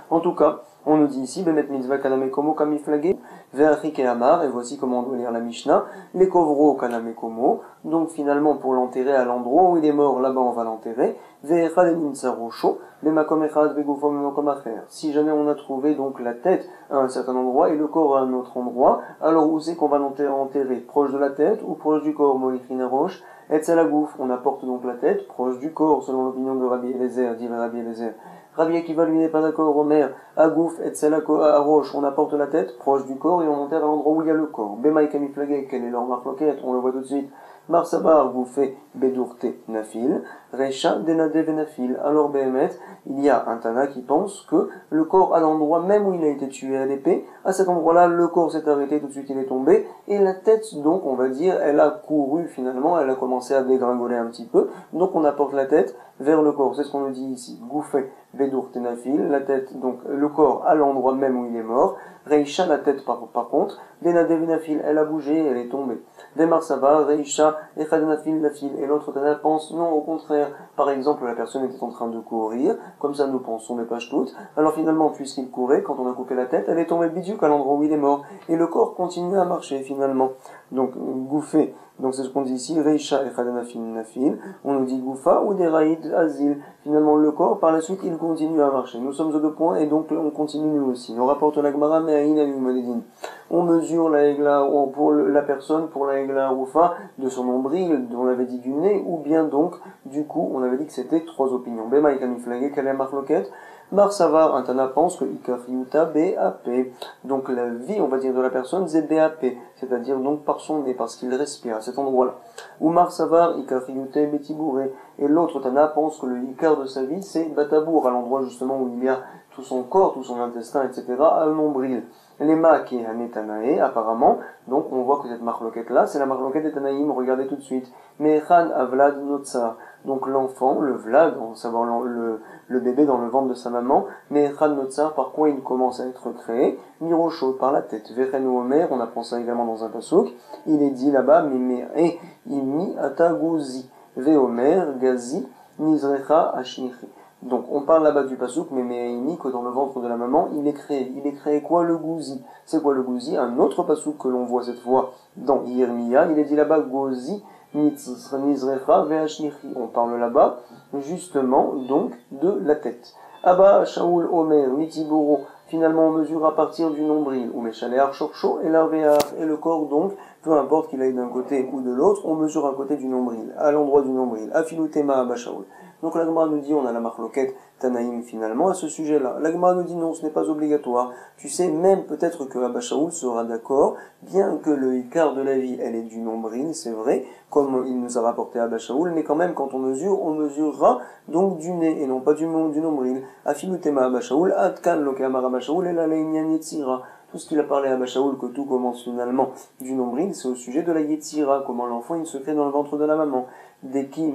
Speaker 2: En tout cas, on nous dit ici, Bemet mitzvah kanamekomo kamiflagé, ve'achik et amar, et voici comment on doit lire la Mishnah, les kovro kanamekomo, donc finalement pour l'enterrer à l'endroit où il est mort, là-bas on va l'enterrer, ve'echad et nimtsa rocho, bemakom echad begufo bemakom acher. Si jamais on a trouvé donc la tête à un certain endroit et le corps à un autre endroit, alors où c'est qu'on va l'enterrer? Proche de la tête ou proche du corps? Molichin roche, et salagouf, on apporte donc la tête proche du corps, selon l'opinion de Rabbi Eliezer, dit Rabbi Eliezer. Rabbi Akiva lui n'est pas d'accord, Omer, Agouf et Roche, on apporte la tête proche du corps et on enterre à l'endroit où il y a le corps. Bemaï Kamiflagé, quelle est leur marloquette? On le voit tout de suite. Marsabar vous fait Bedurte Nafil, Recha Denade Venafil. Alors Behemet, il y a un Tana qui pense que le corps à l'endroit même où il a été tué à l'épée, à cet endroit-là, le corps s'est arrêté, tout de suite il est tombé, et la tête, donc, on va dire, elle a couru finalement, elle a commencé à dégringoler un petit peu, donc on apporte la tête vers le corps. C'est ce qu'on nous dit ici. Gouffé Bedurte Nafil, la tête, donc le corps à l'endroit même où il est mort. Reisha, la tête par contre, Denade Venafil, elle a bougé, elle est tombée. Demar Sava, Reisha, Echad Nafil, la file. Et l'autre Tana pense, non, au contraire, par exemple, la personne était en train de courir, comme ça nous pensons des pages toutes. Alors finalement, puisqu'il courait, quand on a coupé la tête, elle est tombée bidouque à l'endroit où il est mort. Et le corps continue à marcher finalement. Donc, gouffé. Donc c'est ce qu'on dit ici, Reisha Echad Nafil. On nous dit Goufa ou des Raïd Azil. Finalement, le corps, par la suite, il continue à marcher. Nous sommes aux 2 points et donc on continue nous aussi. On rapporte la Gemara, on mesure la Egla pour la personne, pour la Egla Rufa, de son nombril, on avait dit du nez, ou bien donc, du coup, on avait dit que c'était 3 opinions. Bema Ikamiflage, quelle est marloquette? Mar Savar, un Tana pense que Ikariuta BAP. Donc la vie, on va dire, de la personne, c'est BAP. C'est-à-dire donc par son nez, parce qu'il respire à cet endroit-là. Ou Mar Savar, Ikariuta Betibouré. Et l'autre Tana pense que le Ikar de sa vie, c'est Batabour, à l'endroit justement où il y a tout son corps, tout son intestin, etc., à le nombril. Les qui est Hanetanae, apparemment, donc on voit que cette marloquette-là, c'est la marloquette des Tanaïm, regardez tout de suite. Mais Khan Avlad Notsar, donc l'enfant, le Vlad, en savoir le bébé dans le ventre de sa maman, mais Khan Notsar, par quoi il commence à être créé? Mirocho, par la tête. Vechenu Omer, on apprend ça également dans un pasouk, il est dit là-bas, Mimere, Imi Ataguzi, Veomer, Gazi, Nizrecha, Ashnichi. Donc, on parle là-bas du pasouk, mais Me'aimi, que dans le ventre de la maman, il est créé. Il est créé quoi, le gouzi? C'est quoi le gouzi? Un autre pasouk que l'on voit cette fois dans Yirmiya, il est dit là-bas, Gozi, Nizrecha, Ve'ashnichi. On parle là-bas, justement, donc, de la tête. Abba, Shaul, Omer, Mitiboro, finalement, on mesure à partir du nombril, ou Meshaléar, Shorcho, et l'Arvéar, et le corps, donc, peu importe qu'il aille d'un côté ou de l'autre, on mesure à côté du nombril, à l'endroit du nombril. Afilutema, Abba, Shaul. Donc la Gemara nous dit, on a la marloquette Tanaïm finalement à ce sujet-là. La Gemara nous dit non, ce n'est pas obligatoire. Tu sais, même peut-être que Abba Shaul sera d'accord, bien que le Ikar de la vie, elle est du nombril, c'est vrai, comme il nous a rapporté Abba Shaul, mais quand même, quand on mesurera donc du nez, et non pas du nombril. Afilutema Abba Shaul, Atkan Lokeamar Abba Shaul, et la Leinian Yetzira. Tout ce qu'il a parlé à Abba Shaul, que tout commence finalement du nombril, c'est au sujet de la Yetzira, comment l'enfant il se crée dans le ventre de la maman. Deki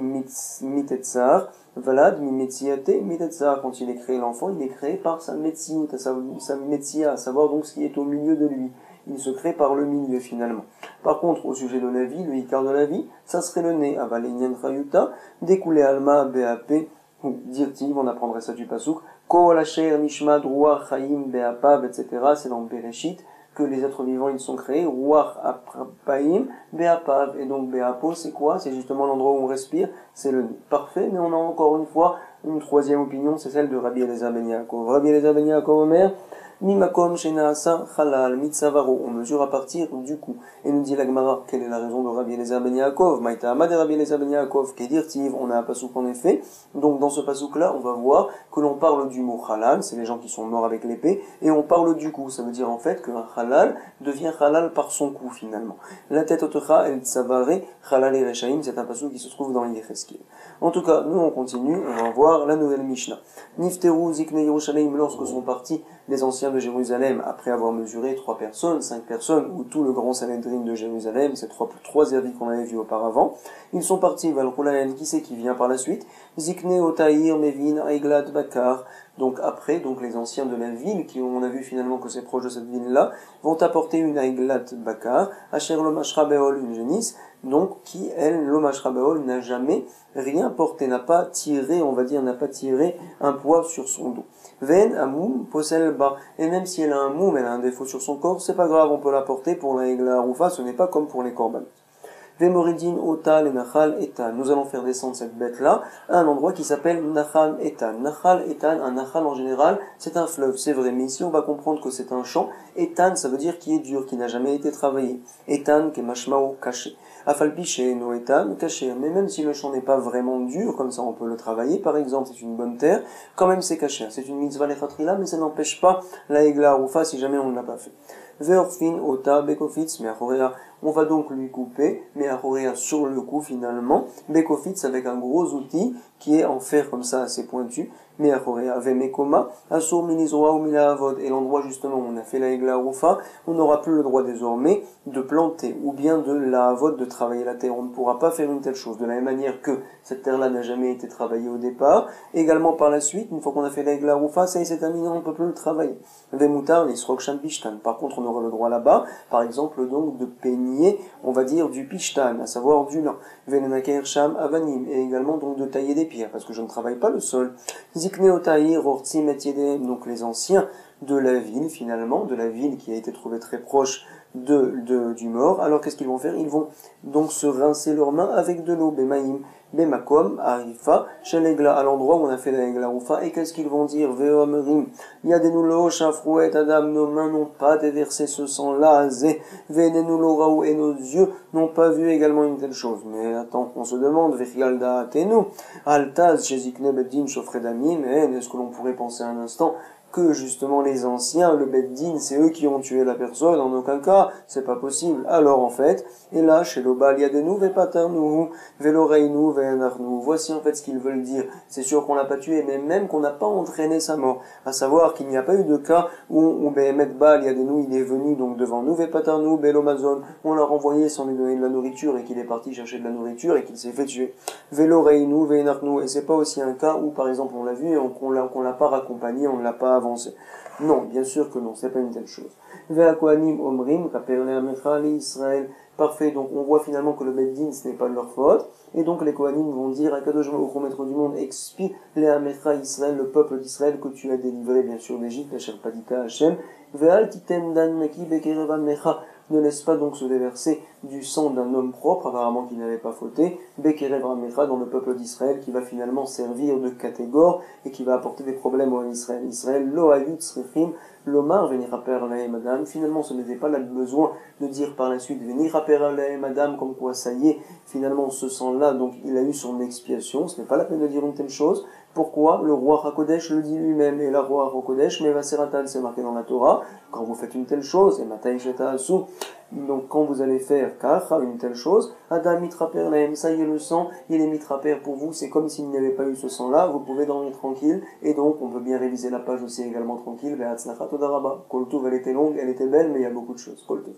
Speaker 2: mitetzar, valad mimetziate mitetzar. Quand il est créé l'enfant, il est créé par sa metziut, sa metzia, à savoir donc ce qui est au milieu de lui. Il se crée par le milieu finalement. Par contre, au sujet de la vie, le ikar de la vie, ça serait le nez. Avalenyan chayuta, découlé alma bap, ou dirtiv, on apprendrait ça du pasouk. Kol asher nishmad ruach chaim beapav, etc. C'est dans Bereshit que les êtres vivants ils sont créés, Ruach Apaim, Beapav, et donc Beapo c'est quoi? C'est justement l'endroit où on respire, c'est le nez. Parfait, mais on a encore une fois une troisième opinion, c'est celle de Rabbi Eliezer ben Yaakov. Rabbi Eliezer ben Yaakov Omer, Mimakom Shenaasa Chalal Mitzavaro, on mesure à partir du cou. Et nous dit la Gemara, quelle est la raison de Rabbi Eliezer ben Yaakov? Maïta Amad et Rabbi Eliezer ben Yaakov, Kedirtiv, on a un pasouk en effet. Donc dans ce pasouk-là, on va voir que l'on parle du mot Chalal, c'est les gens qui sont morts avec l'épée, et on parle du cou. Ça veut dire en fait qu'un Chalal devient Chalal par son cou finalement. La tête otecha el Tsavaré, Chalal et Rechaim, c'est un pasouk qui se trouve dans Yecheskel. En tout cas, nous on continue, on va voir la nouvelle Mishnah. Nifteru Zikne Yerushalayim, lorsque sont partis les anciens de Jérusalem, après avoir mesuré 3 personnes, 5 personnes, ou tout le grand Sanhedrin de Jérusalem, ces trois avis qu'on avait vus auparavant, ils sont partis, Valroulaen, qui c'est qui vient par la suite? Zikne Otaïr, Mevin, Aiglat, Bakar. Donc après, donc les anciens de la ville, on a vu finalement que c'est proche de cette ville-là, vont apporter une Aiglat Bakar, Asher Lomashra Beol, une génisse, donc qui, elle, Lomashra Beol, n'a jamais rien porté, n'a pas tiré, on va dire, n'a pas tiré un poids sur son dos. Ven, Amoum, Posel, Ba. Et même si elle a un moum, elle a un défaut sur son corps, c'est pas grave, on peut la porter pour la Egla Arufa, ce n'est pas comme pour les korban. Vemoridin, Otal et Nachal Etan. Nous allons faire descendre cette bête-là à un endroit qui s'appelle Nachal Etan. Nachal Etan, un Nachal en général, c'est un fleuve, c'est vrai, mais ici on va comprendre que c'est un champ. Etan, ça veut dire qui est dur, qui n'a jamais été travaillé. Etan, qui est mashmao, caché. Afalpiché, no Etan, caché. Mais même si le champ n'est pas vraiment dur, comme ça on peut le travailler, par exemple, c'est une bonne terre, quand même c'est caché. C'est une mitzvah lechatrila, mais ça n'empêche pas la Egla Arufa si jamais on ne l'a pas fait. Veorfin, Ota, Bekofitz, mais on va donc lui couper, mais sur le coup finalement, Bekofitz avec un gros outil qui est en fer comme ça, assez pointu, mais avec Mekoma, Asur Minizroa ou Milahavod, et l'endroit justement où on a fait la Egla Rufa, on n'aura plus le droit désormais de planter, ou bien de la Havod, de travailler la terre. On ne pourra pas faire une telle chose. De la même manière que cette terre-là n'a jamais été travaillée au départ, également par la suite, une fois qu'on a fait la Egla Rufa, ça y est, c'est terminé, on ne peut plus le travailler. Vemutar, les Srokshan Pishtan. Par contre, on aura le droit là-bas, par exemple, donc, de peigner, on va dire, du Pishtan, à savoir du lin. Venenaker Sham Avanim, et également, donc, de tailler des pierres, parce que je ne travaille pas le sol. Zikneotaïr, Ortsim et Yedem, donc les anciens de la ville, finalement, de la ville qui a été trouvée très proche du mort. Alors qu'est-ce qu'ils vont faire? Ils vont donc se rincer leurs mains avec de l'eau, Bemaïm, Bemakom, Arifa, Shalégla, à l'endroit où on a fait la Egla Rufa. Et qu'est-ce qu'ils vont dire? Veomerim, Yadenoulo, Shafrouet, Adam, nos mains n'ont pas déversé ce sang-là, Zé, Venenoulo, Raou, et nos yeux n'ont pas vu également une telle chose. Mais attends, on se demande, Vechialda, Atenu, Altaz, Shezikne, Beddin, Shofredamim, est-ce que l'on pourrait penser un instant que justement les anciens, le Beddin, c'est eux qui ont tué la personne? En aucun cas, c'est pas possible. Alors en fait, et là, chez l'Obal, il y a des nouveaux paternou, veloreinu, venarnu. Voici en fait ce qu'ils veulent dire. C'est sûr qu'on l'a pas tué, mais même qu'on n'a pas entraîné sa mort. À savoir qu'il n'y a pas eu de cas où Behemet Baal, il y a des nous, il est venu donc devant nous, vepaternou, belomazon, on l'a renvoyé sans lui donner de la nourriture et qu'il est parti chercher de la nourriture et qu'il s'est fait tuer. Veloreinu, venarnu. Et c'est pas aussi un cas où, par exemple, on l'a vu et qu'on l'a pas raccompagné, on ne l'a pas avancé. Non, bien sûr que non, c'est pas une telle chose. Ve'akohanim omrim, kaperle amecha Israël. Parfait, donc on voit finalement que le Beddin, ce n'est pas de leur faute, et donc les Kohanim vont dire à Kadosh Baruch Hu, maître du monde, expie les Amecha Israël, le peuple d'Israël que tu as délivré bien sûr d'Égypte, la Sherpadita Hashem, Ve'al titem dan meki bekerev amecha, ne laisse pas donc se déverser du sang d'un homme propre, apparemment qui n'avait pas fauté, bekerev amecha, dans le peuple d'Israël, qui va finalement servir de catégore, et qui va apporter des problèmes à Israël. Israël, lo ayut srefim, l'Omar, venir à madame. Finalement, ce n'était pas là le besoin de dire par la suite, venir à madame, comme quoi ça y est, finalement, ce sang-là, donc il a eu son expiation. Ce n'est pas la peine de dire une telle chose. Pourquoi? Le roi Hakodesh le dit lui-même, et la roi Hakodesh, mais Vaseratan, c'est marqué dans la Torah, quand vous faites une telle chose, et Mataï Sheta Asu, donc quand vous allez faire Kacha, une telle chose, Adam mitraper laem, ça y est le sang, il est mitraper pour vous, c'est comme s'il n'y avait pas eu ce sang-là, vous pouvez dormir tranquille, et donc on peut bien réviser la page aussi également tranquille, Ve'atzlacha todaraba. Koltouv, elle était longue, elle était belle, mais il y a beaucoup de choses. Koltouv.